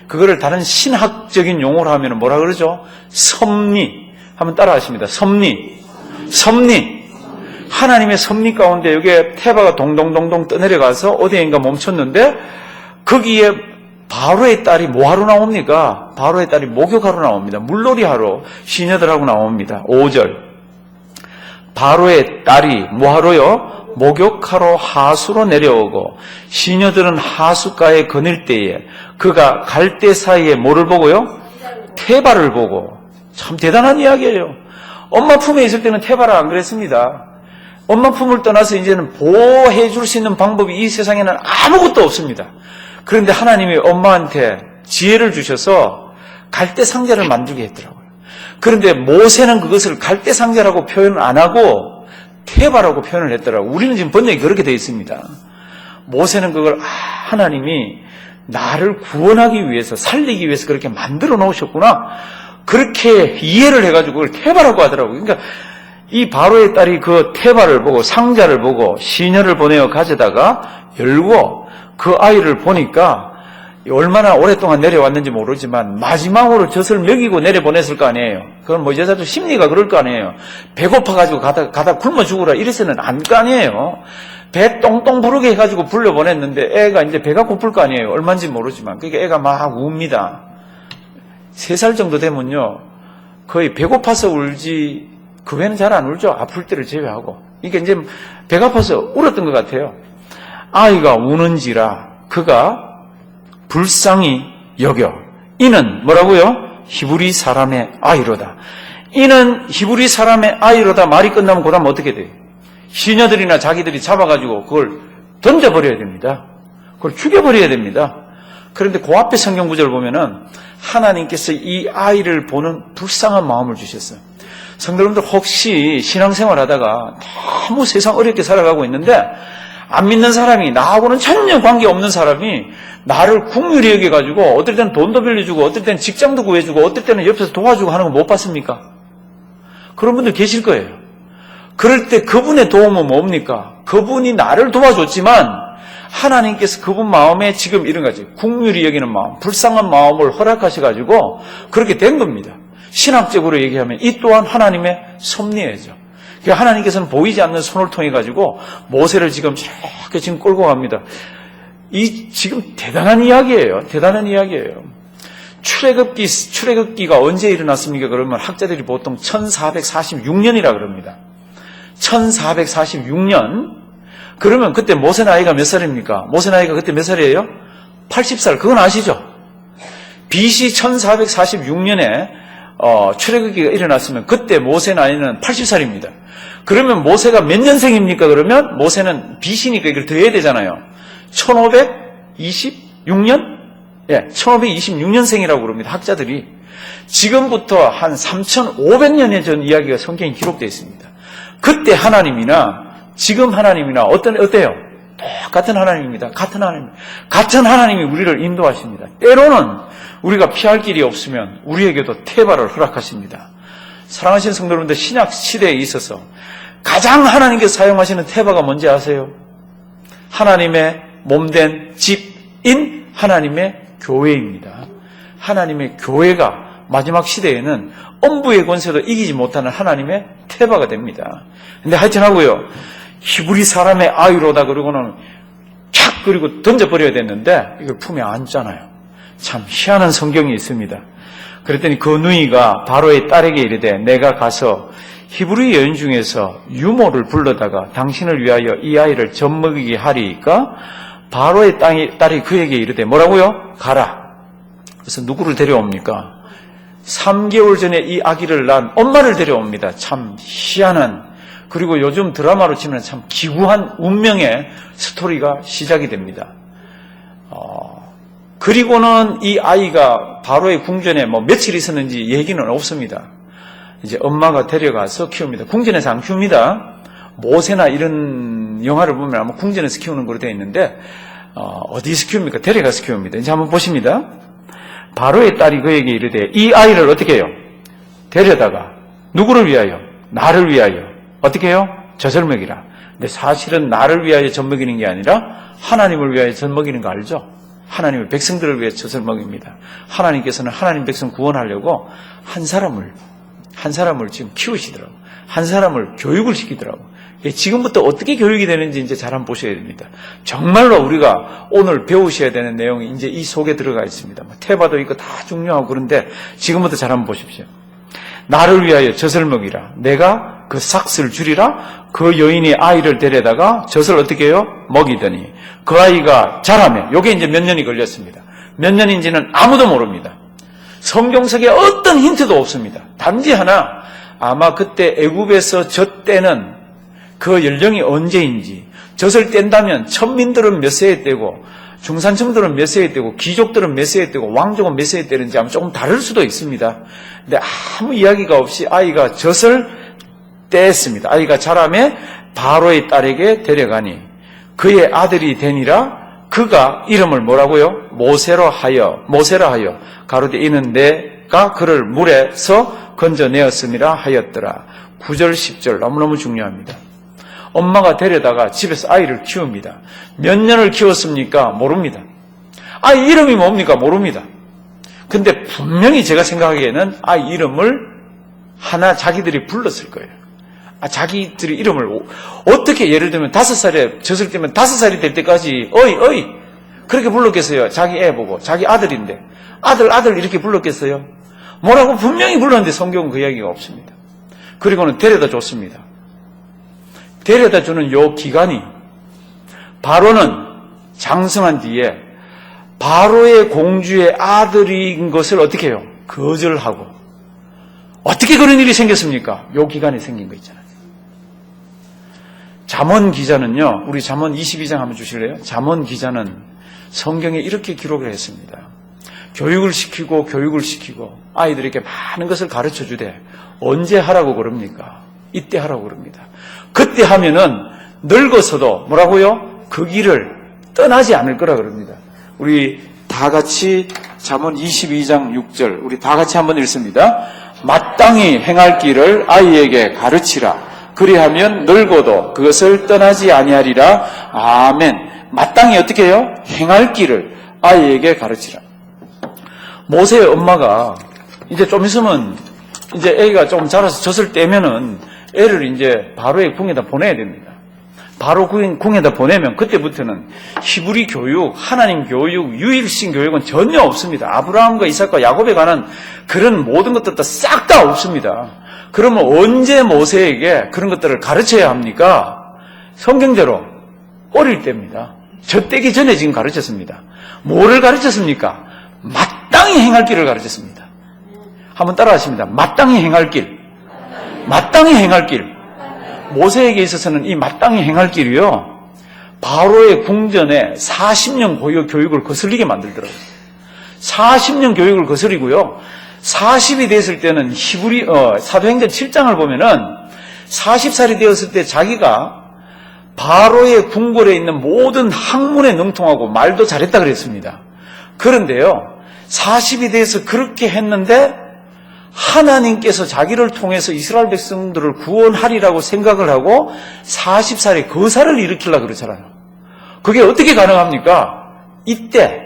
그거를 다른 신학적인 용어로 하면 뭐라 그러죠? 섭리. 한번 따라 하십니다. 섭리. 하나님의 섭리 가운데 여기에 테바가 동동동동 떠내려가서 어디인가 멈췄는데, 거기에 바로의 딸이 뭐하러 나옵니까? 바로의 딸이 목욕하러 나옵니다. 물놀이하러 시녀들하고 나옵니다. 5절. 바로의 딸이 뭐하러요? 목욕하러 하수로 내려오고, 시녀들은 하수가에 거닐 때에 그가 갈대 사이에 뭐를 보고요? 테바를 보고. 참 대단한 이야기예요. 엄마 품에 있을 때는 테바를 안 그랬습니다. 엄마 품을 떠나서 이제는 보호해 줄 수 있는 방법이 이 세상에는 아무것도 없습니다. 그런데 하나님이 엄마한테 지혜를 주셔서 갈대 상자를 만들게 했더라고요. 그런데 모세는 그것을 갈대 상자라고 표현을 안 하고 테바라고 표현을 했더라고요. 우리는 지금 번역이 그렇게 되어 있습니다. 모세는 그걸 하나님이 나를 구원하기 위해서, 살리기 위해서 그렇게 만들어 놓으셨구나, 그렇게 이해를 해가지고 그걸 테바라고 하더라고요. 그러니까 이 바로의 딸이 그 테바를 보고, 상자를 보고 시녀를 보내어 가져다가 열고 그 아이를 보니까 얼마나 오랫동안 내려왔는지 모르지만 마지막으로 젖을 먹이고 내려보냈을 거 아니에요. 그건 여자들 심리가 그럴 거 아니에요. 배고파가지고 가다 굶어 죽으라 이래서는 안 거 아니에요. 배 똥똥 부르게 해가지고 불려보냈는데 애가 이제 배가 고플 거 아니에요. 얼마인지 모르지만. 그러니까 애가 막 웁니다. 3살 정도 되면요. 거의 배고파서 울지 그 외에는 잘 안 울죠. 아플 때를 제외하고. 이게 이제 배가 아파서 울었던 것 같아요. 아이가 우는지라 그가 불쌍히 여겨. 이는 뭐라고요? 히브리 사람의 아이로다. 이는 히브리 사람의 아이로다 말이 끝나면 그 다음 어떻게 돼요? 시녀들이나 자기들이 잡아가지고 그걸 던져버려야 됩니다. 그걸 죽여버려야 됩니다. 그런데 그 앞에 성경 구절을 보면은 하나님께서 이 아이를 보는 불쌍한 마음을 주셨어요. 성도님들 혹시 신앙생활 하다가 너무 세상 어렵게 살아가고 있는데 안 믿는 사람이 나하고는 전혀 관계없는 사람이 나를 국률이 여겨가지고 어떨 때는 돈도 빌려주고 어떨 때는 직장도 구해주고 어떨 때는 옆에서 도와주고 하는 거 못 봤습니까? 그런 분들 계실 거예요. 그럴 때 그분의 도움은 뭡니까? 그분이 나를 도와줬지만 하나님께서 그분 마음에 지금 이런 거지. 국률이 여기는 마음, 불쌍한 마음을 허락하셔가지고 그렇게 된 겁니다. 신학적으로 얘기하면 이 또한 하나님의 섭리예죠. 하나님께서는 보이지 않는 손을 통해 가지고 모세를 지금 이렇게 지금 끌고 갑니다. 이 지금 대단한 이야기예요. 대단한 이야기예요. 출애굽기가 언제 일어났습니까? 그러면 학자들이 보통 1446년이라 그럽니다. 1446년. 그러면 그때 모세 나이가 몇 살입니까? 모세 나이가 그때 몇 살이에요? 80살. 그건 아시죠? BC 1446년에 출애굽기가 일어났으면 그때 모세 나이는 80살입니다. 그러면 모세가 몇 년생입니까? 그러면 모세는 BC니까 이걸 더해야 되잖아요. 1526년? 예, 1526년생이라고 그럽니다. 학자들이. 지금부터 한 3500년의 전 이야기가 성경에 기록되어 있습니다. 그때 하나님이나 지금 하나님이나 어때요? 똑같은 하나님입니다. 같은 하나님이 우리를 인도하십니다. 때로는 우리가 피할 길이 없으면 우리에게도 태바를 허락하십니다. 사랑하시는 성도 여러분들, 신약 시대에 있어서 가장 하나님께서 사용하시는 태바가 뭔지 아세요? 하나님의 몸된 집인 하나님의 교회입니다. 하나님의 교회가 마지막 시대에는 엄부의 권세도 이기지 못하는 하나님의 태바가 됩니다. 근데 하여튼 하고요, 히브리 사람의 아이로다 그러고는 촥 그리고 던져버려야 됐는데 이걸 품에 안잖아요. 참 희한한 성경이 있습니다. 그랬더니 그 누이가 바로의 딸에게 이르되 내가 가서 히브리 여인 중에서 유모를 불러다가 당신을 위하여 이 아이를 젖먹이게 하리이까 바로의 딸이 그에게 이르되 뭐라고요? 가라. 그래서 누구를 데려옵니까? 3개월 전에 이 아기를 낳은 엄마를 데려옵니다. 참 희한한, 그리고 요즘 드라마로 치면 참 기구한 운명의 스토리가 시작이 됩니다. 그리고는 이 아이가 바로의 궁전에 며칠 있었는지 얘기는 없습니다. 이제 엄마가 데려가서 키웁니다. 궁전에서 안 키웁니다. 모세나 이런 영화를 보면 아마 궁전에서 키우는 걸로 되어 있는데 어디서 키웁니까? 데려가서 키웁니다. 이제 한번 보십니다. 바로의 딸이 그에게 이르되 이 아이를 어떻게 해요? 데려다가 누구를 위하여? 나를 위하여. 어떻게 해요? 젖을 먹이라. 근데 사실은 나를 위하여 젖 먹이는 게 아니라 하나님을 위하여 젖 먹이는 거 알죠? 하나님의 백성들을 위해 젖을 먹입니다. 하나님께서는 하나님 백성 구원하려고 한 사람을 지금 키우시더라고요. 한 사람을 교육을 시키더라고요. 지금부터 어떻게 교육이 되는지 이제 잘 한번 보셔야 됩니다. 정말로 우리가 오늘 배우셔야 되는 내용이 이제 이 속에 들어가 있습니다. 태바도 있고 다 중요하고 그런데 지금부터 잘 한번 보십시오. 나를 위하여 젖을 먹이라. 내가 그 삭슬 주리라. 그 여인이 아이를 데려다가 젖을 어떻게 해요? 먹이더니 그 아이가 자라매. 요게 이제 몇 년이 걸렸습니다. 몇 년인지는 아무도 모릅니다. 성경석에 어떤 힌트도 없습니다. 단지 하나, 아마 그때 애굽에서 젖때는 그 연령이 언제인지, 젖을 뗀다면 천민들은 몇 세에 떼고 중산층들은 몇 세에 떼고 귀족들은 몇 세에 떼고 왕족은 몇 세에 떼는지 아마 조금 다를 수도 있습니다. 근데 아무 이야기가 없이 아이가 젖을 뗐습니다. 아이가 자라매 바로의 딸에게 데려가니 그의 아들이 되니라. 그가 이름을 뭐라고요? 모세라 하여 가로되 이는 내가 그를 물에서 건져내었음이라 하였더라. 9절 10절 너무너무 중요합니다. 엄마가 데려다가 집에서 아이를 키웁니다. 몇 년을 키웠습니까? 모릅니다. 아이 이름이 뭡니까? 모릅니다. 근데 분명히 제가 생각하기에는 아이 이름을 하나 자기들이 불렀을 거예요. 자기들의 이름을 어떻게 예를 들면 5살에 젖을 때면 5살이 될 때까지 어이 그렇게 불렀겠어요? 자기 애 보고 자기 아들인데 아들 이렇게 불렀겠어요? 뭐라고 분명히 불렀는데 성경은 그 이야기가 없습니다. 그리고는 데려다 줬습니다. 데려다 주는 요 기간이 바로는 장성한 뒤에 바로의 공주의 아들인 것을 어떻게 해요? 거절하고. 어떻게 그런 일이 생겼습니까? 요 기간에 생긴 거 있잖아요. 잠언 기자는요, 우리 잠언 22장 한번 주실래요? 잠언 기자는 성경에 이렇게 기록을 했습니다. 교육을 시키고 아이들에게 많은 것을 가르쳐 주되 언제 하라고 그럽니까? 이때 하라고 그럽니다. 그때 하면은 늙어서도 뭐라고요? 그 길을 떠나지 않을 거라 그럽니다. 우리 다 같이 잠언 22장 6절 우리 다 같이 한번 읽습니다. 마땅히 행할 길을 아이에게 가르치라. 그리하면 늙어도 그것을 떠나지 아니하리라. 아멘. 마땅히 어떻게 해요? 행할 길을 아이에게 가르치라. 모세의 엄마가 이제 좀 있으면 이제 애가 좀 자라서 젖을 떼면은 애를 이제 바로의 궁에다 보내야 됩니다. 바로 궁에다 보내면 그때부터는 히브리 교육, 하나님 교육, 유일신 교육은 전혀 없습니다. 아브라함과 이삭과 야곱에 관한 그런 모든 것들도 싹 다 없습니다. 그러면 언제 모세에게 그런 것들을 가르쳐야 합니까? 성경대로 어릴 때입니다. 젖되기 전에 지금 가르쳤습니다. 뭐를 가르쳤습니까? 마땅히 행할 길을 가르쳤습니다. 한번 따라하십니다. 마땅히 행할 길. 마땅히 행할 길. 모세에게 있어서는 이 마땅히 행할 길이요, 바로의 궁전에 40년 고유 교육을 거슬리게 만들더라고요. 40년 교육을 거스리고요, 40이 됐을 때는 사도행전 7장을 보면은 40살이 되었을 때 자기가 바로의 궁궐에 있는 모든 학문에 능통하고 말도 잘했다 그랬습니다. 그런데요, 40이 돼서 그렇게 했는데 하나님께서 자기를 통해서 이스라엘 백성들을 구원하리라고 생각을 하고 40살에 거사를 일으키려고 그러잖아요. 그게 어떻게 가능합니까? 이때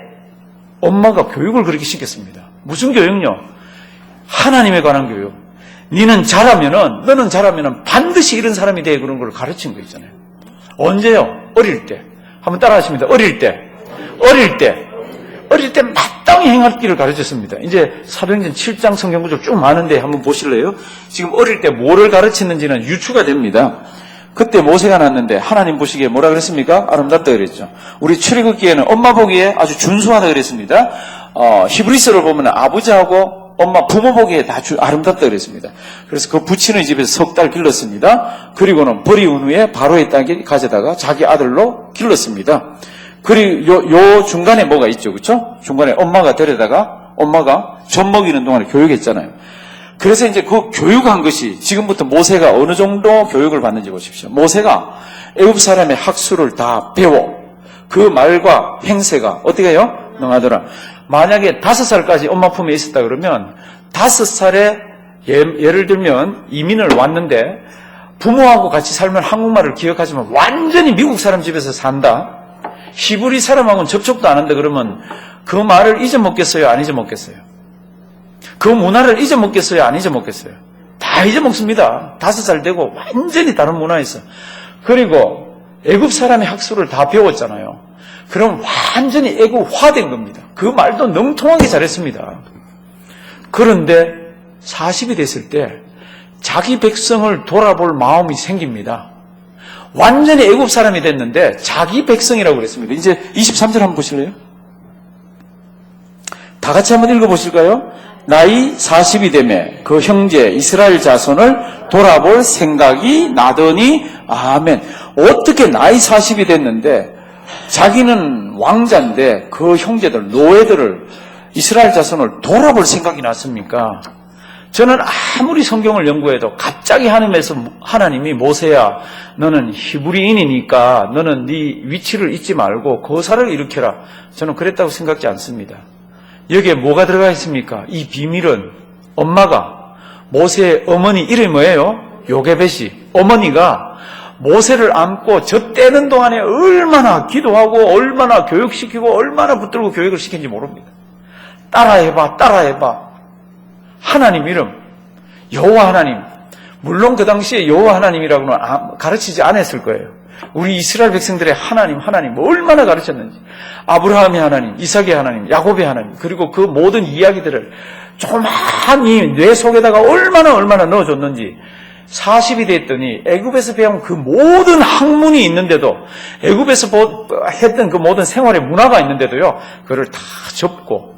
엄마가 교육을 그렇게 시켰습니다. 무슨 교육요? 하나님에 관한 교육. 너는 자라면은 반드시 이런 사람이 돼, 그런 걸 가르친 거 있잖아요. 언제요? 어릴 때. 한번 따라하십니다. 어릴 때 마땅히 행할 길을 가르쳤습니다. 이제 사도행전 7장 성경 구절 쭉 많은데 한번 보실래요? 지금 어릴 때 뭐를 가르치는지는 유추가 됩니다. 그때 모세가 났는데 하나님 보시기에 뭐라 그랬습니까? 아름답다 그랬죠. 우리 출애굽기에는 엄마 보기에 아주 준수하다 그랬습니다. 히브리서를 보면 아버지하고 엄마 부모 보기에 다 아름답다 그랬습니다. 그래서 그 부친의 집에서 3달 길렀습니다. 그리고는 버리운 후에 바로의 땅에 가져다가 자기 아들로 길렀습니다. 그리고 요 중간에 뭐가 있죠, 그렇죠? 중간에 엄마가 데려다가 엄마가 젖 먹이는 동안에 교육했잖아요. 그래서 이제 그 교육한 것이 지금부터 모세가 어느 정도 교육을 받는지 보십시오. 모세가 애굽 사람의 학수를 다 배워 그 말과 행세가 어떻게 해요? 능하더라. 만약에 5살까지 엄마 품에 있었다 그러면 5살에 예를 들면 이민을 왔는데 부모하고 같이 살면 한국말을 기억하지만 완전히 미국 사람 집에서 산다. 히브리 사람하고는 접촉도 안 한다 그러면 그 말을 잊어먹겠어요? 안 잊어먹겠어요? 그 문화를 잊어먹겠어요? 안 잊어먹겠어요? 다 잊어먹습니다. 5살 되고 완전히 다른 문화에서. 그리고 애굽 사람의 학수를 다 배웠잖아요. 그럼 완전히 애굽화된 겁니다. 그 말도 능통하게 잘했습니다. 그런데 40이 됐을 때 자기 백성을 돌아볼 마음이 생깁니다. 완전히 애굽 사람이 됐는데 자기 백성이라고 그랬습니다. 이제 23절 한번 보실래요? 다 같이 한번 읽어보실까요? 나이 40이 되매 그 형제 이스라엘 자손을 돌아볼 생각이 나더니 아멘. 어떻게 나이 40이 됐는데 자기는 왕자인데 그 형제들, 노예들을, 이스라엘 자손을 돌아볼 생각이 났습니까? 저는 아무리 성경을 연구해도 갑자기 하나님이 모세야, 너는 히브리인이니까 너는 네 위치를 잊지 말고 거사를 일으켜라. 저는 그랬다고 생각지 않습니다. 여기에 뭐가 들어가 있습니까? 이 비밀은 엄마가, 모세의 어머니 이름이 뭐예요? 요게벳이. 어머니가 모세를 안고 저 떼는 동안에 얼마나 기도하고 얼마나 교육시키고 얼마나 붙들고 교육을 시킨지 모릅니다. 따라해봐. 하나님 이름, 여호와 하나님, 물론 그 당시에 여호와 하나님이라고는 가르치지 않았을 거예요. 우리 이스라엘 백성들의 하나님 얼마나 가르쳤는지. 아브라함의 하나님, 이삭의 하나님, 야곱의 하나님, 그리고 그 모든 이야기들을 조그마한 뇌 속에다가 얼마나 넣어줬는지. 40이 됐더니 애굽에서 배운 그 모든 학문이 있는데도, 애굽에서 했던 그 모든 생활의 문화가 있는데도요, 그걸 다 접고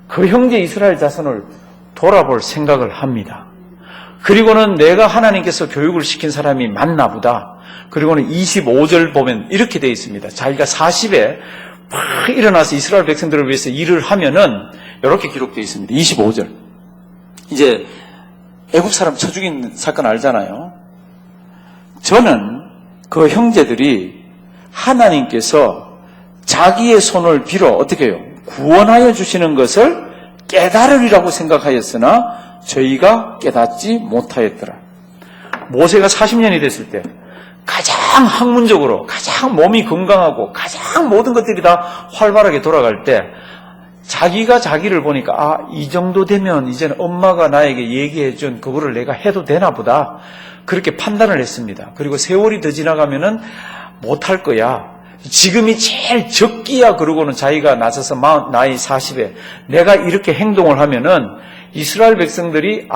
그 형제 이스라엘 자손을 돌아볼 생각을 합니다. 그리고는 내가 하나님께서 교육을 시킨 사람이 맞나 보다. 그리고는 25절 보면 이렇게 되어 있습니다. 자기가 40에 막 일어나서 이스라엘 백성들을 위해서 일을 하면은 이렇게 기록되어 있습니다. 25절. 이제 애굽 사람 쳐 죽인 사건 알잖아요. 저는 그 형제들이 하나님께서 자기의 손을 빌어 어떻게 해요? 구원하여 주시는 것을 깨달으리라고 생각하였으나 저희가 깨닫지 못하였더라. 모세가 40년이 됐을 때 가장 학문적으로, 가장 몸이 건강하고, 가장 모든 것들이 다 활발하게 돌아갈 때 자기가 자기를 보니까 이 정도 되면 이제는 엄마가 나에게 얘기해준 그거를 내가 해도 되나 보다. 그렇게 판단을 했습니다. 그리고 세월이 더 지나가면은 못할 거야. 지금이 제일 적기야. 그러고는 자기가 나서서 나이 40에 내가 이렇게 행동을 하면은 이스라엘 백성들이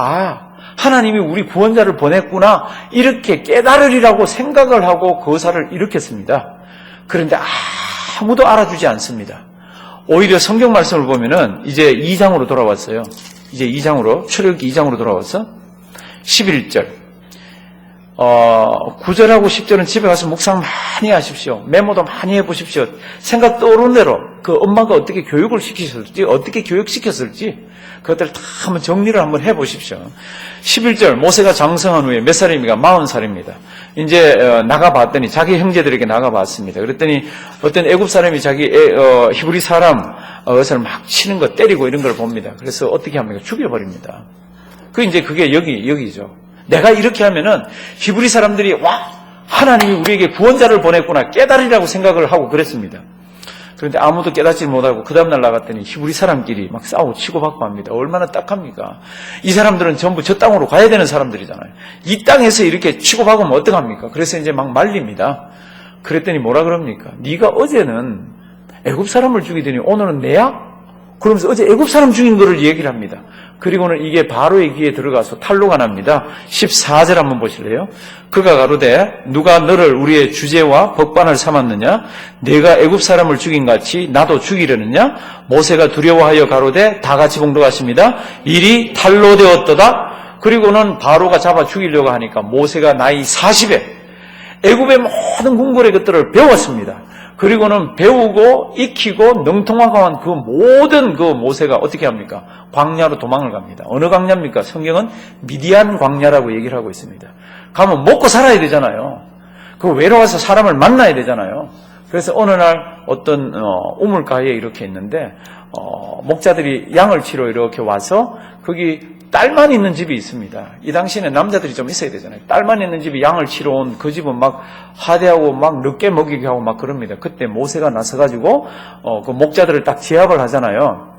하나님이 우리 구원자를 보냈구나 이렇게 깨달으리라고 생각을 하고 거사를 일으켰습니다. 그런데 아무도 알아주지 않습니다. 오히려 성경 말씀을 보면은 이제 2장으로 돌아왔어요. 이제 2장으로, 출애굽기 2장으로 돌아와서 11절 9절하고 10절은 집에 가서 묵상 많이 하십시오. 메모도 많이 해보십시오. 생각 떠오르는 대로 그 엄마가 어떻게 교육을 시키셨을지, 어떻게 교육시켰을지 그것들 다 한번 정리를 한번 해보십시오. 11절 모세가 장성한 후에 몇 살입니까? 40살입니다. 이제 나가봤더니 자기 형제들에게 나가봤습니다. 그랬더니 어떤 애굽 사람이 자기 히브리 사람 어선을 막 치는 거, 때리고 이런 걸 봅니다. 그래서 어떻게 합니까? 죽여버립니다. 그게 여기죠. 내가 이렇게 하면은 히브리 사람들이 하나님이 우리에게 구원자를 보냈구나 깨달으리라고 생각을 하고 그랬습니다. 그런데 아무도 깨닫지 못하고 그 다음날 나갔더니 히브리 사람끼리 막 싸우고 치고받고 합니다. 얼마나 딱합니까? 이 사람들은 전부 저 땅으로 가야 되는 사람들이잖아요. 이 땅에서 이렇게 치고받으면 어떡합니까? 그래서 이제 막 말립니다. 그랬더니 뭐라 그럽니까? 네가 어제는 애굽 사람을 죽이더니 오늘은 내야? 그러면서 어제 애굽 사람 죽인 거를 얘기를 합니다. 그리고는 이게 바로의 귀에 들어가서 탄로가 납니다. 14절 한번 보실래요? 그가 가로되 누가 너를 우리의 주제와 법관을 삼았느냐? 내가 애굽 사람을 죽인 같이 나도 죽이려느냐? 모세가 두려워하여 가로되 다 같이 봉독하십니다. 일이 탄로되었도다. 그리고는 바로가 잡아 죽이려고 하니까 모세가 나이 40에 애굽의 모든 궁궐의 것들을 배웠습니다. 그리고는 배우고 익히고 능통하고 그 모든 그 모세가 어떻게 합니까? 광야로 도망을 갑니다. 어느 광야입니까? 성경은 미디안 광야라고 얘기를 하고 있습니다. 가면 먹고 살아야 되잖아요. 그 외로워서 사람을 만나야 되잖아요. 그래서 어느 날 어떤 우물가에 이렇게 있는데 목자들이 양을 치러 이렇게 와서 거기 딸만 있는 집이 있습니다. 이 당시에는 남자들이 좀 있어야 되잖아요. 딸만 있는 집이 양을 치러 온 그 집은 막 하대하고 막 늦게 먹이게 하고 막 그럽니다. 그때 모세가 나서가지고 그 목자들을 딱 제압을 하잖아요.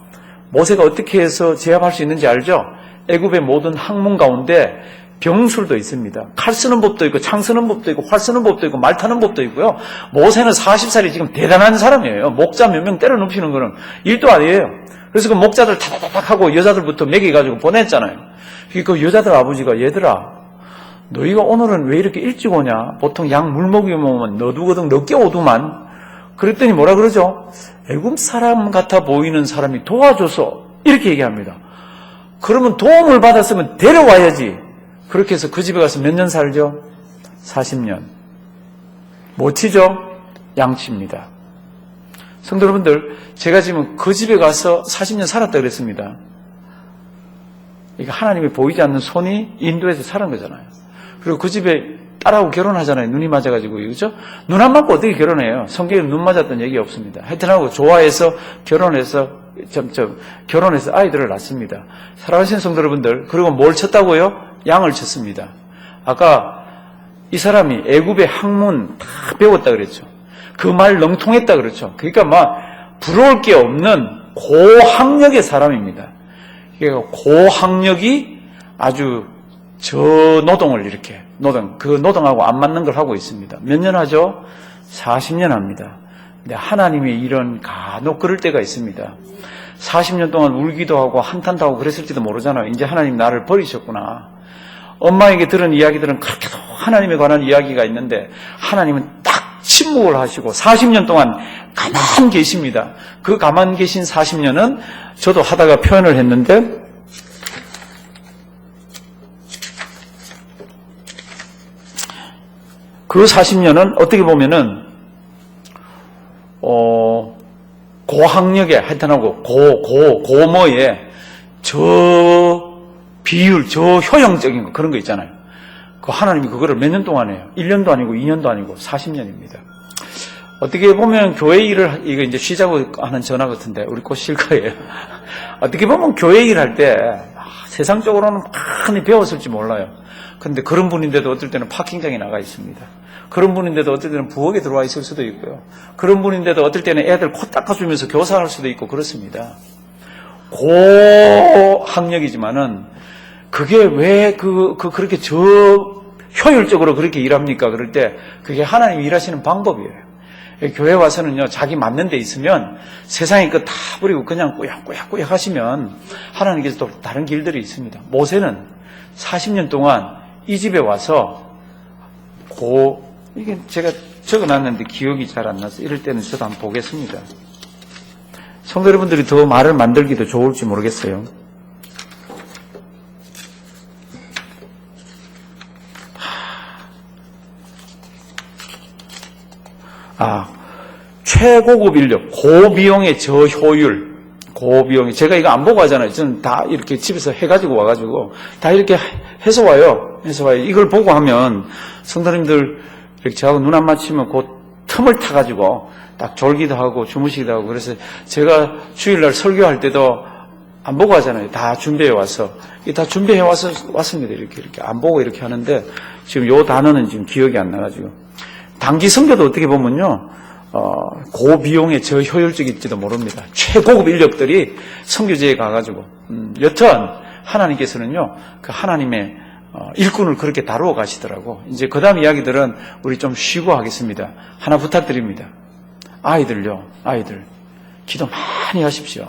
모세가 어떻게 해서 제압할 수 있는지 알죠? 애굽의 모든 학문 가운데 병술도 있습니다. 칼 쓰는 법도 있고 창 쓰는 법도 있고 활 쓰는 법도 있고 말 타는 법도 있고요. 모세는 40살이 지금 대단한 사람이에요. 목자 몇 명 때려 눕히는 거는 일도 아니에요. 그래서 그 목자들 타닥타닥 하고 여자들부터 먹여가지고 보냈잖아요. 그 여자들 아버지가 얘들아 너희가 오늘은 왜 이렇게 일찍 오냐? 보통 양 물 먹이면 오면 너두거든 늦게 오두만. 그랬더니 뭐라 그러죠? 애굽 사람 같아 보이는 사람이 도와줘서 이렇게 얘기합니다. 그러면 도움을 받았으면 데려와야지. 그렇게 해서 그 집에 가서 몇 년 살죠? 40년. 뭐 치죠? 양치입니다. 성도 여러분들, 제가 지금 그 집에 가서 40년 살았다 그랬습니다. 이게 하나님이 보이지 않는 손이 인도해서 살은 거잖아요. 그리고 그 집에 딸하고 결혼하잖아요. 눈이 맞아가지고, 그죠? 눈 안 맞고 어떻게 결혼해요? 성경에 눈 맞았던 얘기 없습니다. 하여튼하고 좋아해서 결혼해서 아이들을 낳습니다. 사랑하시는 성도 여러분들, 그리고 뭘 쳤다고요? 양을 쳤습니다. 아까 이 사람이 애굽의 학문 다 배웠다 그랬죠. 그 말 능통했다 그렇죠. 그러니까 막 부러울 게 없는 고학력의 사람입니다. 그러니까 고학력이 아주 저 노동을 이렇게, 그 노동하고 안 맞는 걸 하고 있습니다. 몇 년 하죠? 40년 합니다. 근데 하나님의 일은 간혹 그럴 때가 있습니다. 40년 동안 울기도 하고 한탄도 하고 그랬을지도 모르잖아요. 이제 하나님 나를 버리셨구나. 엄마에게 들은 이야기들은 그렇게도 하나님에 관한 이야기가 있는데 하나님은 딱 침묵을 하시고 40년 동안 가만 계십니다. 그 가만 계신 40년은 저도 하다가 표현을 했는데 그 40년은 어떻게 보면은 고학력에 하여튼하고 고모에 저 비율, 저 효용적인 거 그런 거 있잖아요. 그 하나님이 그거를 몇 년 동안 해요. 1년도 아니고 2년도 아니고 40년입니다. 어떻게 보면 교회 일을 이거 이제 쉬자고 하는 전화 같은데 우리 곧 쉴 거예요. 어떻게 보면 교회 일 할 때 세상적으로는 많이 배웠을지 몰라요. 그런데 그런 분인데도 어떨 때는 파킹장에 나가 있습니다. 그런 분인데도 어떨 때는 부엌에 들어와 있을 수도 있고요. 그런 분인데도 어떨 때는 애들 코 닦아주면서 교사할 수도 있고 그렇습니다. 고학력이지만은 그게 왜 그렇게 효율적으로 그렇게 일합니까? 그럴 때 그게 하나님이 일하시는 방법이에요. 교회 와서는요, 자기 맞는 데 있으면 세상의 것 다 버리고 그냥 꾸역꾸역 하시면 하나님께서 또 다른 길들이 있습니다. 모세는 40년 동안 이 집에 와서 이게 제가 적어놨는데 기억이 잘 안 나서 이럴 때는 저도 한번 보겠습니다. 성도 여러분들이 더 말을 만들기도 좋을지 모르겠어요. 최고급 인력, 고비용의 저효율, 제가 이거 안 보고 하잖아요. 저는 다 이렇게 집에서 해가지고 와가지고 다 이렇게 해서 와요. 이걸 보고 하면 성도님들 이렇게 저하고 눈 안 맞추면 그 틈을 타가지고 딱 졸기도 하고 주무시기도 하고 그래서 제가 주일날 설교할 때도 안 보고 하잖아요. 다 준비해 와서. 다 준비해 와서 왔습니다. 이렇게 안 보고 이렇게 하는데 지금 요 단어는 지금 기억이 안 나가지고. 단기 선교도 어떻게 보면요. 고비용의 저효율적일지도 모릅니다. 최고급 인력들이 선교지에 가가지고 여튼 하나님께서는요 그 하나님의 일꾼을 그렇게 다루어 가시더라고. 이제 그 다음 이야기들은 우리 좀 쉬고 하겠습니다. 하나 부탁드립니다. 아이들 기도 많이 하십시오.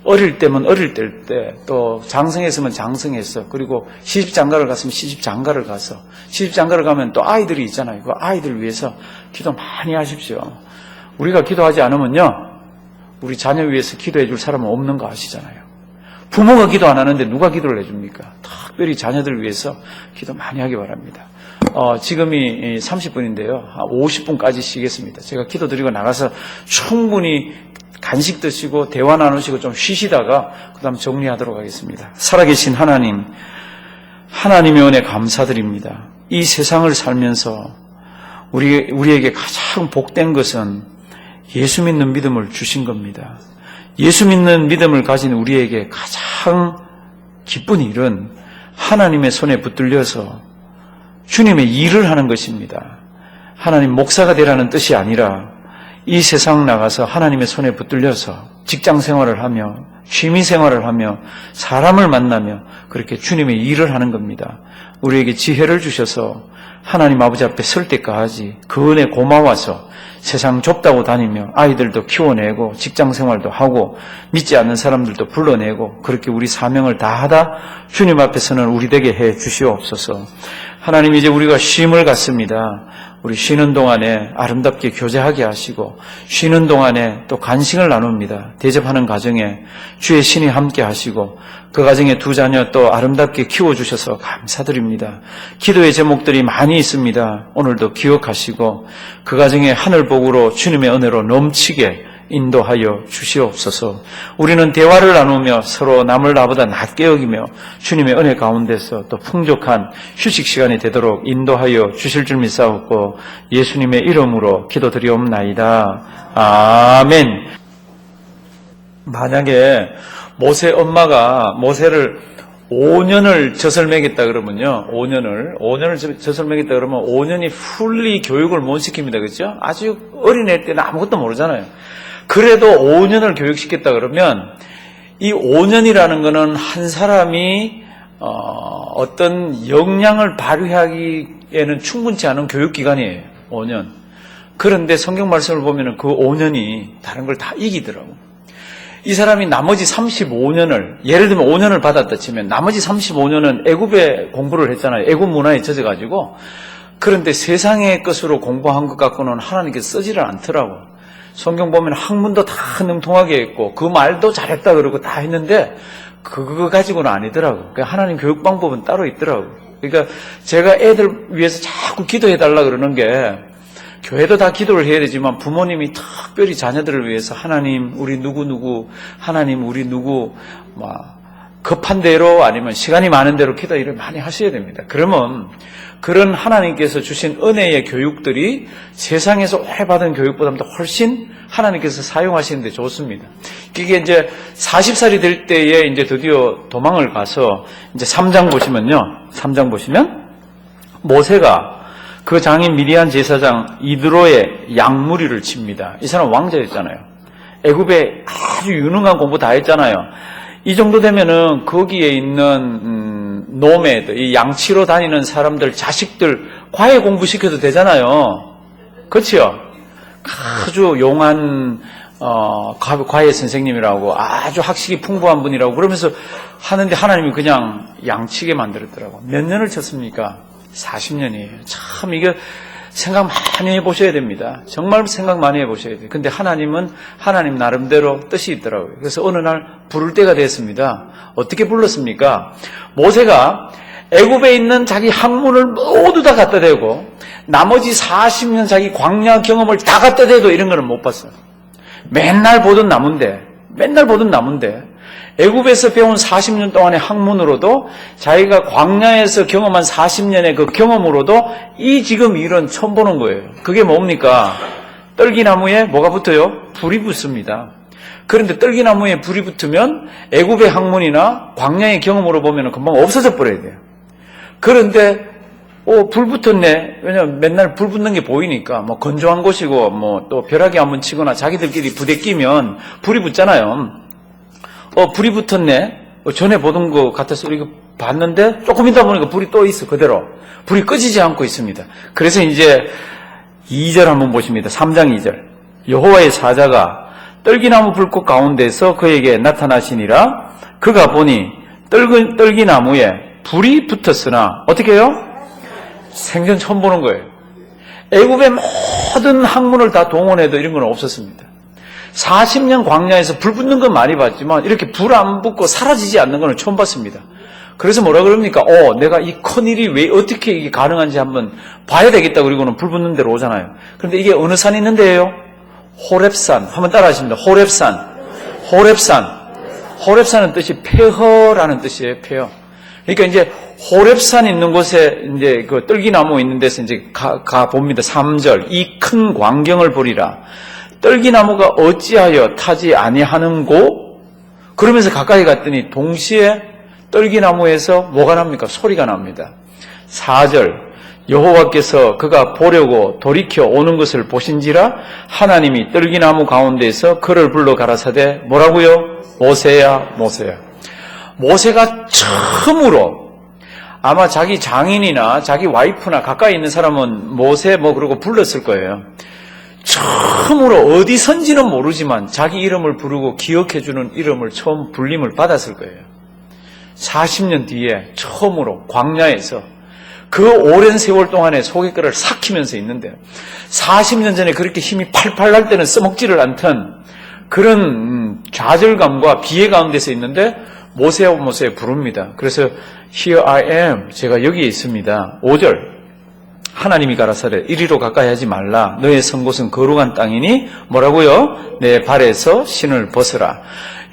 어릴 때면 어릴 때 또 장성했으면 장성했어. 그리고 시집장가를 갔으면 시집장가를 가서 시집장가를 가면 또 아이들이 있잖아요. 그 아이들 위해서 기도 많이 하십시오. 우리가 기도하지 않으면요 우리 자녀 위해서 기도해 줄 사람은 없는 거 아시잖아요. 부모가 기도 안 하는데 누가 기도를 해줍니까? 특별히 자녀들 위해서 기도 많이 하기 바랍니다. 지금이 30분인데요. 50분까지 쉬겠습니다. 제가 기도 드리고 나가서 충분히 간식 드시고 대화 나누시고 좀 쉬시다가 그 다음 정리하도록 하겠습니다. 살아계신 하나님, 하나님의 은혜 감사드립니다. 이 세상을 살면서 우리에게 가장 복된 것은 예수 믿는 믿음을 주신 겁니다. 예수 믿는 믿음을 가진 우리에게 가장 기쁜 일은 하나님의 손에 붙들려서 주님의 일을 하는 것입니다. 하나님 목사가 되라는 뜻이 아니라 이 세상 나가서 하나님의 손에 붙들려서 직장 생활을 하며 취미 생활을 하며 사람을 만나며 그렇게 주님의 일을 하는 겁니다. 우리에게 지혜를 주셔서 하나님 아버지 앞에 설 때까지 그 은혜 고마워서 세상 좁다고 다니며 아이들도 키워내고 직장 생활도 하고 믿지 않는 사람들도 불러내고 그렇게 우리 사명을 다하다 주님 앞에서는 우리 되게 해 주시옵소서. 하나님 이제 우리가 쉼을 갖습니다. 우리 쉬는 동안에 아름답게 교제하게 하시고 쉬는 동안에 또 간식을 나눕니다. 대접하는 가정에 주의 신이 함께 하시고 그 가정에 두 자녀 또 아름답게 키워주셔서 감사드립니다. 기도의 제목들이 많이 있습니다. 오늘도 기억하시고 그 가정에 하늘복으로 주님의 은혜로 넘치게 인도하여 주시옵소서. 우리는 대화를 나누며 서로 남을 나보다 낮게 여기며 주님의 은혜 가운데서 또 풍족한 휴식 시간이 되도록 인도하여 주실 줄 믿사옵고 예수님의 이름으로 기도드리옵나이다. 아멘. 만약에 모세 엄마가 모세를 5년을 젖을 먹였다 그러면요. 5년을 젖을 먹였다 그러면 5년이 풀리 교육을 못 시킵니다. 그렇죠? 아주 어린애 때는 아무것도 모르잖아요. 그래도 5년을 교육시켰다 그러면 이 5년이라는 거는 한 사람이 어떤 역량을 발휘하기에는 충분치 않은 교육기간이에요. 5년. 그런데 성경 말씀을 보면 그 5년이 다른 걸 다 이기더라고. 이 사람이 나머지 35년을, 예를 들면 5년을 받았다 치면 나머지 35년은 애굽에 공부를 했잖아요. 애굽 문화에 젖어가지고. 그런데 세상의 것으로 공부한 것 갖고는 하나님께서 쓰지를 않더라고. 성경 보면 학문도 다 능통하게 했고 그 말도 잘했다 그러고 다 했는데 그거 가지고는 아니더라고. 그러니까 하나님 교육 방법은 따로 있더라고. 그러니까 제가 애들 위해서 자꾸 기도해달라 그러는 게, 교회도 다 기도를 해야 되지만 부모님이 특별히 자녀들을 위해서 하나님 우리 누구누구, 하나님 우리 누구, 급한 대로 아니면 시간이 많은 대로 기도 일을 많이 하셔야 됩니다. 그러면 그런 하나님께서 주신 은혜의 교육들이 세상에서 오래 받은 교육보다도 훨씬 하나님께서 사용하시는데 좋습니다. 이게 이제 40살이 될 때에 이제 드디어 도망을 가서 이제 3장 보시면요. 3장 보시면 모세가 그 장인 미디안 제사장 이드로의 양무리를 칩니다. 이 사람 왕자였잖아요. 애굽에 아주 유능한 공부 다 했잖아요. 이 정도 되면은 거기에 있는 노매들, 이 양치로 다니는 사람들, 자식들 과외 공부시켜도 되잖아요. 그렇죠? 아주 용한 과외 선생님이라고, 아주 학식이 풍부한 분이라고 그러면서 하는데 하나님이 그냥 양치게 만들었더라고. 몇 년을 쳤습니까? 40년이에요. 참 이게 생각 많이 해보셔야 됩니다. 정말 생각 많이 해보셔야 돼요. 근데 하나님은 하나님 나름대로 뜻이 있더라고요. 그래서 어느 날 부를 때가 됐습니다. 어떻게 불렀습니까? 모세가 애굽에 있는 자기 학문을 모두 다 갖다 대고 나머지 40년 자기 광야 경험을 다 갖다 대도 이런 거는 못 봤어요. 맨날 보던 나무인데 애굽에서 배운 40년 동안의 학문으로도 자기가 광야에서 경험한 40년의 그 경험으로도 이 지금 일은 처음 보는 거예요. 그게 뭡니까? 떨기나무에 뭐가 붙어요? 불이 붙습니다. 그런데 떨기나무에 불이 붙으면 애굽의 학문이나 광야의 경험으로 보면 금방 없어져 버려야 돼요. 그런데 불 붙었네. 왜냐면 맨날 불 붙는 게 보이니까 건조한 곳이고 또 벼락이 한번 치거나 자기들끼리 부대 끼면 불이 붙잖아요. 불이 붙었네. 전에 보던 것 같아서 이거 봤는데 조금 있다 보니까 불이 또 있어. 그대로. 불이 꺼지지 않고 있습니다. 그래서 이제 2절 한번 보십니다. 3장 2절. 여호와의 사자가 떨기나무 불꽃 가운데서 그에게 나타나시니라. 그가 보니 떨기나무에 불이 붙었으나 어떻게 해요? 생전 처음 보는 거예요. 애굽의 모든 학문을 다 동원해도 이런 건 없었습니다. 40년 광야에서 불 붙는 건 많이 봤지만 이렇게 불 안 붙고 사라지지 않는 건 처음 봤습니다. 그래서 뭐라 그럽니까? 내가 이 큰일이 왜 어떻게 이게 가능한지 한번 봐야 되겠다. 그리고는 불 붙는 데로 오잖아요. 그런데 이게 어느 산이 있는데요? 호렙산. 한번 따라 하십니다. 호렙산은 뜻이 폐허라는 뜻이에요. 폐허. 그러니까 이제 호렙산 있는 곳에 이제 그 떨기나무 있는 데서 이제 가 봅니다. 3절. 이 큰 광경을 보리라. 떨기나무가 어찌하여 타지 아니하는고? 그러면서 가까이 갔더니 동시에 떨기나무에서 뭐가 납니까? 소리가 납니다. 4절. 여호와께서 그가 보려고 돌이켜 오는 것을 보신지라 하나님이 떨기나무 가운데에서 그를 불러 가라사대 뭐라고요? 모세야, 모세야. 모세가 처음으로 아마 자기 장인이나 자기 와이프나 가까이 있는 사람은 모세 그러고 불렀을 거예요. 처음으로 어디선지는 모르지만 자기 이름을 부르고 기억해주는 이름을 처음 불림을 받았을 거예요. 40년 뒤에 처음으로 광야에서 그 오랜 세월 동안에 소개글을 삭히면서 있는데 40년 전에 그렇게 힘이 팔팔 날 때는 써먹지를 않던 그런 좌절감과 비애 가운데서 있는데 모세야 모세 부릅니다. 그래서 Here I am, 제가 여기에 있습니다. 5절. 하나님이 가라사대 이리로 가까이 하지 말라. 너의 선 곳은 거룩한 땅이니 뭐라고요? 내 발에서 신을 벗으라.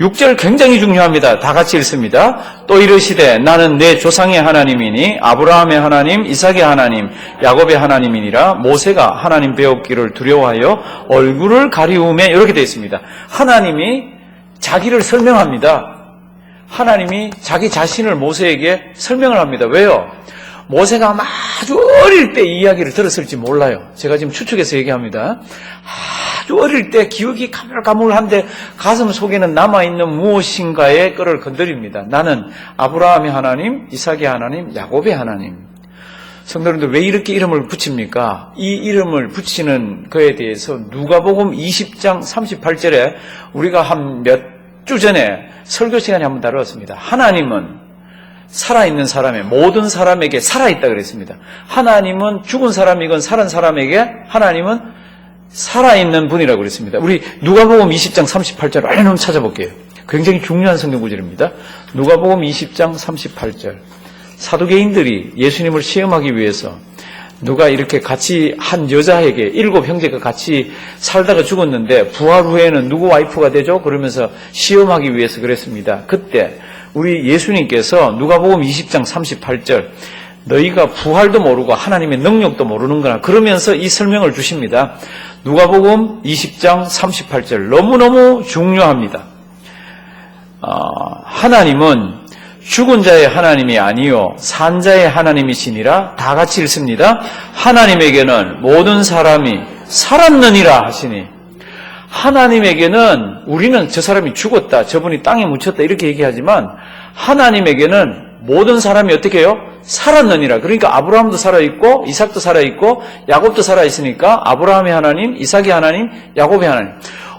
6절 굉장히 중요합니다. 다 같이 읽습니다. 또 이르시되 나는 내 조상의 하나님이니 아브라함의 하나님, 이삭의 하나님, 야곱의 하나님이니라. 모세가 하나님 배웠기를 두려워하여 얼굴을 가리우매 이렇게 되어 있습니다. 하나님이 자기를 설명합니다. 하나님이 자기 자신을 모세에게 설명을 합니다. 왜요? 모세가 아주 어릴 때 이 이야기를 들었을지 몰라요. 제가 지금 추측해서 얘기합니다. 아주 어릴 때 기억이 가물가물한데 가슴 속에는 남아있는 무엇인가의 끈을 건드립니다. 나는 아브라함의 하나님, 이삭의 하나님, 야곱의 하나님. 성도님들 왜 이렇게 이름을 붙입니까? 이 이름을 붙이는 거에 대해서 누가복음 20장 38절에 우리가 한 몇 주 전에 설교 시간에 한번 다루었습니다. 하나님은 살아있는 사람의 모든 사람에게 살아있다 그랬습니다. 하나님은 죽은 사람이건 살은 사람에게 하나님은 살아있는 분이라고 그랬습니다. 우리 누가복음 20장 38절 얼른 한번 찾아볼게요. 굉장히 중요한 성경 구절입니다. 누가복음 20장 38절. 사두개인들이 예수님을 시험하기 위해서 누가 이렇게 같이 한 여자에게 7 형제가 같이 살다가 죽었는데 부활 후에는 누구 와이프가 되죠? 그러면서 시험하기 위해서 그랬습니다. 그때 우리 예수님께서 누가복음 20장 38절 너희가 부활도 모르고 하나님의 능력도 모르는구나 그러면서 이 설명을 주십니다. 누가복음 20장 38절 너무너무 중요합니다. 하나님은 죽은 자의 하나님이 아니요 산 자의 하나님이시니라 다 같이 읽습니다. 하나님에게는 모든 사람이 살았느니라 하시니 하나님에게는 우리는 저 사람이 죽었다 저분이 땅에 묻혔다 이렇게 얘기하지만 하나님에게는 모든 사람이 어떻게 해요? 살았느니라. 그러니까 아브라함도 살아있고 이삭도 살아있고 야곱도 살아있으니까 아브라함의 하나님, 이삭의 하나님, 야곱의 하나님.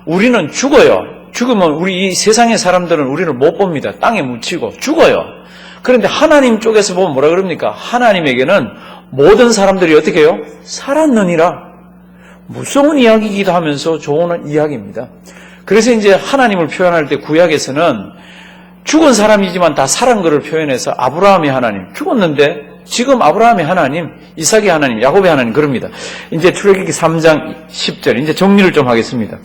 우리는 죽어요. 죽으면 우리 이 세상의 사람들은 우리를 못 봅니다. 땅에 묻히고 죽어요. 그런데 하나님 쪽에서 보면 뭐라 그럽니까? 하나님에게는 모든 사람들이 어떻게 해요? 살았느니라. 무서운 이야기이기도 하면서 좋은 이야기입니다. 그래서 이제 하나님을 표현할 때 구약에서는 죽은 사람이지만 다 살은 것을 표현해서 아브라함의 하나님, 죽었는데 지금 아브라함의 하나님, 이삭의 하나님, 야곱의 하나님 그럽니다. 이제 출애굽기 3장 10절 이제 정리를 좀 하겠습니다.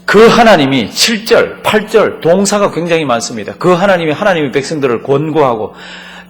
그 하나님이 7절, 8절 동사가 굉장히 많습니다. 그 하나님이 하나님의 백성들을 권고하고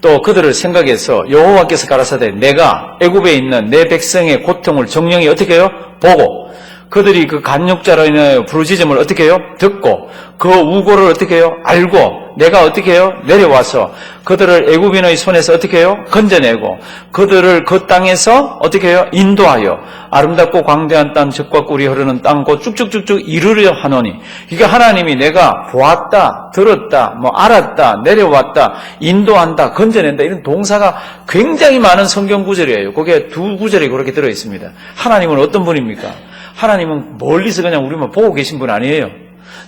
또 그들을 생각해서 여호와께서 가라사대 내가 애굽에 있는 내 백성의 고통을 정령이 어떻게 해요? 보고 그들이 그 간육자로 인하여 부르짖음을 어떻게 해요? 듣고 그 우고를 어떻게 해요? 알고 내가 어떻게 해요? 내려와서 그들을 애굽인의 손에서 어떻게 해요? 건져내고 그들을 그 땅에서 어떻게 해요? 인도하여 아름답고 광대한 땅 젖과 꿀이 흐르는 땅 곧 쭉쭉쭉쭉 이르려 하노니 이게 하나님이 내가 보았다, 들었다, 알았다, 내려왔다, 인도한다, 건져낸다 이런 동사가 굉장히 많은 성경 구절이에요. 거기에 2 구절이 그렇게 들어있습니다. 하나님은 어떤 분입니까? 하나님은 멀리서 그냥 우리만 보고 계신 분 아니에요.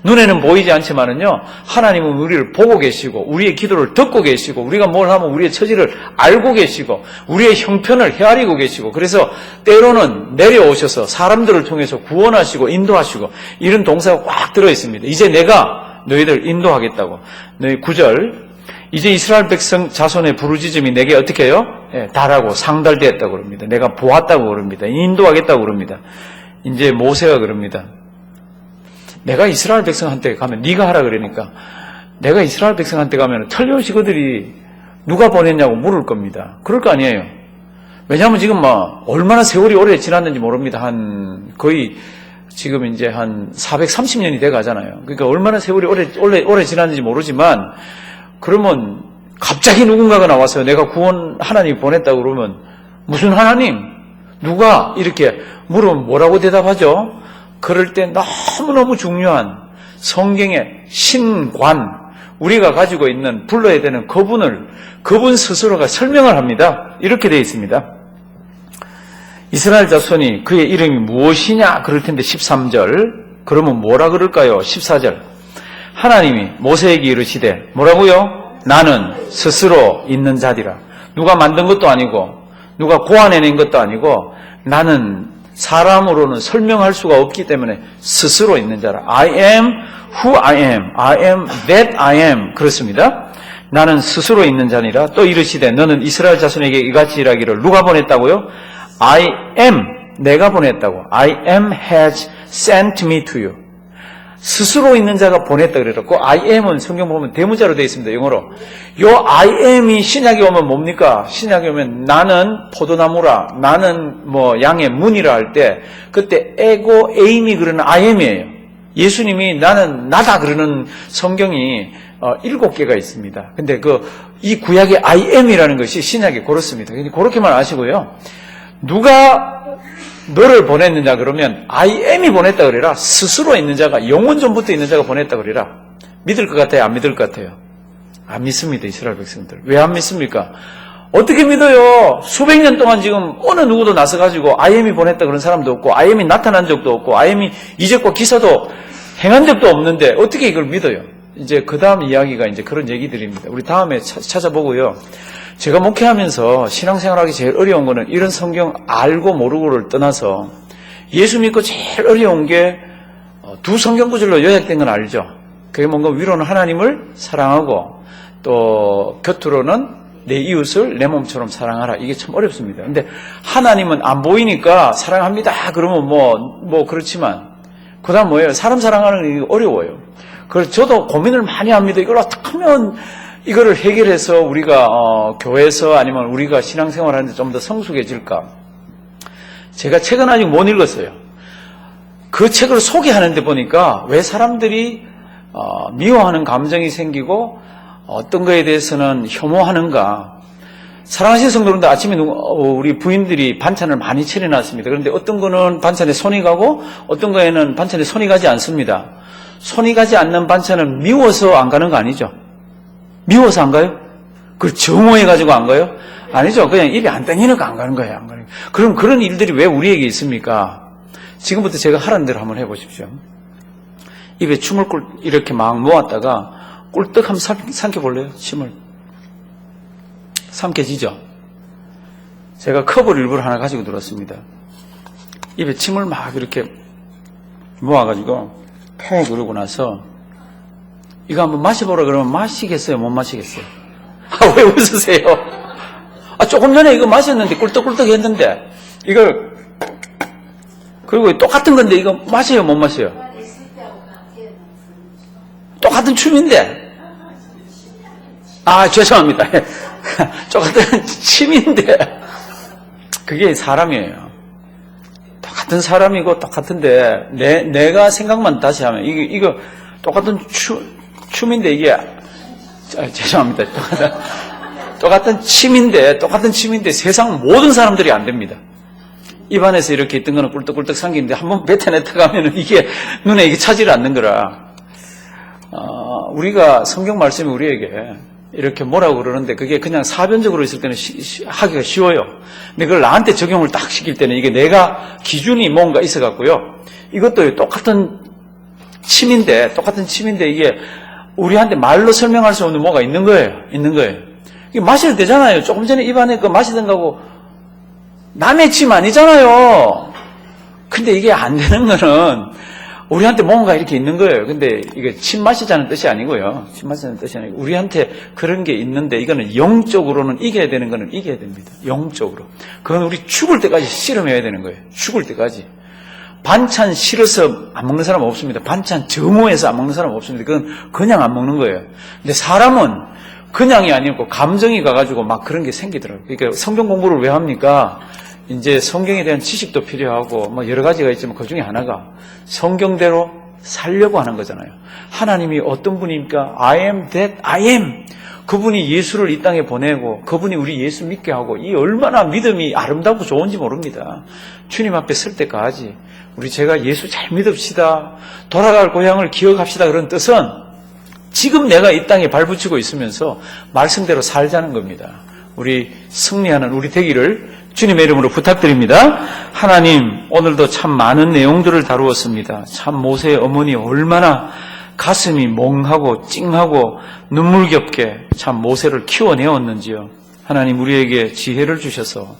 눈에는 보이지 않지만은요, 하나님은 우리를 보고 계시고, 우리의 기도를 듣고 계시고, 우리가 뭘 하면 우리의 처지를 알고 계시고, 우리의 형편을 헤아리고 계시고, 그래서 때로는 내려오셔서 사람들을 통해서 구원하시고, 인도하시고, 이런 동사가 꽉 들어있습니다. 이제 내가 너희들 인도하겠다고. 너희 9절, 이제 이스라엘 백성 자손의 부르짖음이 내게 어떻게 해요? 달하고 상달되었다고 그럽니다. 내가 보았다고 그럽니다. 인도하겠다고 그럽니다. 이제 모세가 그럽니다. 내가 이스라엘 백성한테 가면 네가 하라 그러니까 내가 이스라엘 백성한테 가면 틀림없이 그들이 누가 보냈냐고 물을 겁니다. 그럴 거 아니에요. 왜냐하면 지금 얼마나 세월이 오래 지났는지 모릅니다. 한 거의 지금 이제 한 430년이 돼 가잖아요. 그러니까 얼마나 세월이 오래 지났는지 모르지만 그러면 갑자기 누군가가 나와서 내가 구원 하나님이 보냈다고 그러면 무슨 하나님? 누가? 이렇게 물으면 뭐라고 대답하죠? 그럴 때 너무너무 중요한 성경의 신관, 우리가 가지고 있는 불러야 되는 그분 스스로가 설명을 합니다. 이렇게 되어 있습니다. 이스라엘 자손이 그의 이름이 무엇이냐 그럴 텐데 13절 그러면 뭐라 그럴까요? 14절 하나님이 모세에게 이르시되 뭐라고요? 나는 스스로 있는 자리라. 누가 만든 것도 아니고 누가 고안해낸 것도 아니고 나는 사람으로는 설명할 수가 없기 때문에 스스로 있는 자라. I am who I am. I am that I am. 그렇습니다. 나는 스스로 있는 자니라. 또 이르시되 너는 이스라엘 자손에게 이같이 일하기를 누가 보냈다고요? I am. 내가 보냈다고. I am has sent me to you. 스스로 있는 자가 보냈다 그랬고 I am은 성경 보면 대문자로 되어 있습니다. 영어로. 요 I am이 신약에 오면 뭡니까? 신약에 오면 나는 포도나무라, 나는 양의 문이라 할 때 그때 에고 에임이 그러는 I am이에요. 예수님이 나는 나다 그러는 성경이 7개가 있습니다. 근데 이 구약의 I am이라는 것이 신약에 그렇습니다. 그렇게만 아시고요. 누가 너를 보냈느냐 그러면 I am이 보냈다 그래라. 스스로 있는 자가, 영원 전부터 있는 자가 보냈다 그래라. 믿을 것 같아요? 안 믿을 것 같아요? 안 믿습니다. 이스라엘 백성들. 왜 안 믿습니까? 어떻게 믿어요? 수백 년 동안 지금 어느 누구도 나서가지고 I am이 보냈다 그런 사람도 없고 I am이 나타난 적도 없고 I am이 이적과 기사도 행한 적도 없는데 어떻게 이걸 믿어요? 이제 그 다음 이야기가 이제 그런 얘기들입니다. 우리 다음에 찾아보고요. 제가 목회하면서 신앙생활하기 제일 어려운 거는 이런 성경 알고 모르고를 떠나서 예수 믿고 제일 어려운 게 두 성경 구절로 요약된 건 알죠? 그게 뭔가 위로는 하나님을 사랑하고 또 곁으로는 내 이웃을 내 몸처럼 사랑하라. 이게 참 어렵습니다. 근데 하나님은 안 보이니까 사랑합니다. 그러면 뭐 그렇지만 그 다음 뭐예요? 사람 사랑하는 게 어려워요. 그래서 저도 고민을 많이 합니다. 이걸 어떻게 하면 이거를 해결해서 우리가 교회에서 아니면 우리가 신앙생활 하는데 좀 더 성숙해질까? 제가 책은 아직 못 읽었어요. 그 책을 소개하는데 보니까 왜 사람들이 미워하는 감정이 생기고 어떤 거에 대해서는 혐오하는가. 사랑하시는 성도분들, 아침에 우리 부인들이 반찬을 많이 차려놨습니다. 그런데 어떤 거는 반찬에 손이 가고 어떤 거에는 반찬에 손이 가지 않습니다. 손이 가지 않는 반찬은 미워서 안 가는 거 아니죠? 미워서 안 가요? 그걸 정오해가지고 안 가요? 아니죠. 그냥 입에 안 당기니까 안 가는 거예요. 안 가는 거예요. 그럼 그런 일들이 왜 우리에게 있습니까? 지금부터 제가 하라는 대로 한번 해보십시오. 입에 침을 이렇게 막 모았다가 꿀떡 한번 삼켜볼래요? 침을. 삼켜지죠? 제가 컵을 일부러 하나 가지고 들었습니다. 입에 침을 막 이렇게 모아가지고 팩 그러고 나서 이거 한번 마셔보라 그러면 마시겠어요? 못 마시겠어요? 왜 웃으세요? 조금 전에 이거 마셨는데 꿀떡꿀떡 했는데 이걸 그리고 똑같은 건데 이거 마셔요? 못 마셔요? 똑같은 춤인데 죄송합니다. 똑같은 침인데 그게 사람이에요. 똑같은 사람이고 똑같은데 내가 생각만 다시 하면 이거 똑같은 춤인데 이게 죄송합니다. 똑같은 침인데 세상 모든 사람들이 안 됩니다. 입안에서 이렇게 있던 거는 꿀떡꿀떡 삼키는데 한번 뱉어냈다가 하면은 이게 눈에 이게 차지를 않는 거라. 우리가 성경 말씀이 우리에게 이렇게 뭐라고 그러는데 그게 그냥 사변적으로 있을 때는 하기가 쉬워요. 근데 그걸 나한테 적용을 딱 시킬 때는 이게 내가 기준이 뭔가 있어 갖고요. 이것도 똑같은 침인데 이게 우리한테 말로 설명할 수 없는 뭐가 있는 거예요. 이게 마셔도 되잖아요. 조금 전에 입안에 그 마시던 거고 남의 침 아니잖아요. 근데 이게 안 되는 거는 우리한테 뭔가 이렇게 있는 거예요. 근데 이게 침 마시자는 뜻이 아니고요. 우리한테 그런 게 있는데 이거는 영적으로는 이겨야 되는 거는 이겨야 됩니다. 영적으로. 그건 우리 죽을 때까지 실험해야 되는 거예요. 죽을 때까지. 반찬 싫어서 안 먹는 사람 없습니다. 반찬 정오해서 안 먹는 사람 없습니다. 그건 그냥 안 먹는 거예요. 근데 사람은 그냥이 아니고 감정이 가가지고 막 그런 게 생기더라고요. 그러니까 성경 공부를 왜 합니까? 이제 성경에 대한 지식도 필요하고 뭐 여러 가지가 있지만 그 중에 하나가 성경대로 살려고 하는 거잖아요. 하나님이 어떤 분입니까? I am that I am. 그분이 예수를 이 땅에 보내고 그분이 우리 예수 믿게 하고 이 얼마나 믿음이 아름답고 좋은지 모릅니다. 주님 앞에 설 때까지 제가 예수 잘 믿읍시다. 돌아갈 고향을 기억합시다. 그런 뜻은 지금 내가 이 땅에 발붙이고 있으면서 말씀대로 살자는 겁니다. 우리 승리하는 우리 되기를 주님의 이름으로 부탁드립니다. 하나님, 오늘도 참 많은 내용들을 다루었습니다. 참 모세의 어머니 얼마나 가슴이 멍하고 찡하고 눈물겹게 참 모세를 키워내었는지요. 하나님, 우리에게 지혜를 주셔서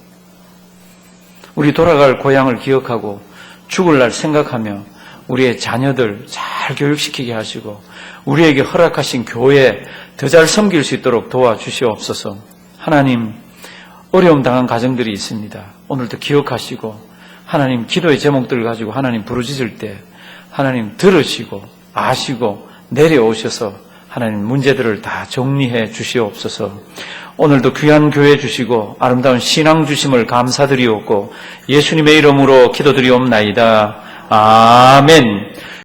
우리 돌아갈 고향을 기억하고 죽을 날 생각하며 우리의 자녀들 잘 교육시키게 하시고 우리에게 허락하신 교회 더 잘 섬길 수 있도록 도와주시옵소서. 하나님, 어려움 당한 가정들이 있습니다. 오늘도 기억하시고 하나님 기도의 제목들을 가지고 하나님 부르짖을 때 하나님 들으시고 아시고 내려오셔서 하나님 문제들을 다 정리해 주시옵소서. 오늘도 귀한 교회 주시고 아름다운 신앙 주심을 감사드리옵고 예수님의 이름으로 기도드리옵나이다. 아멘.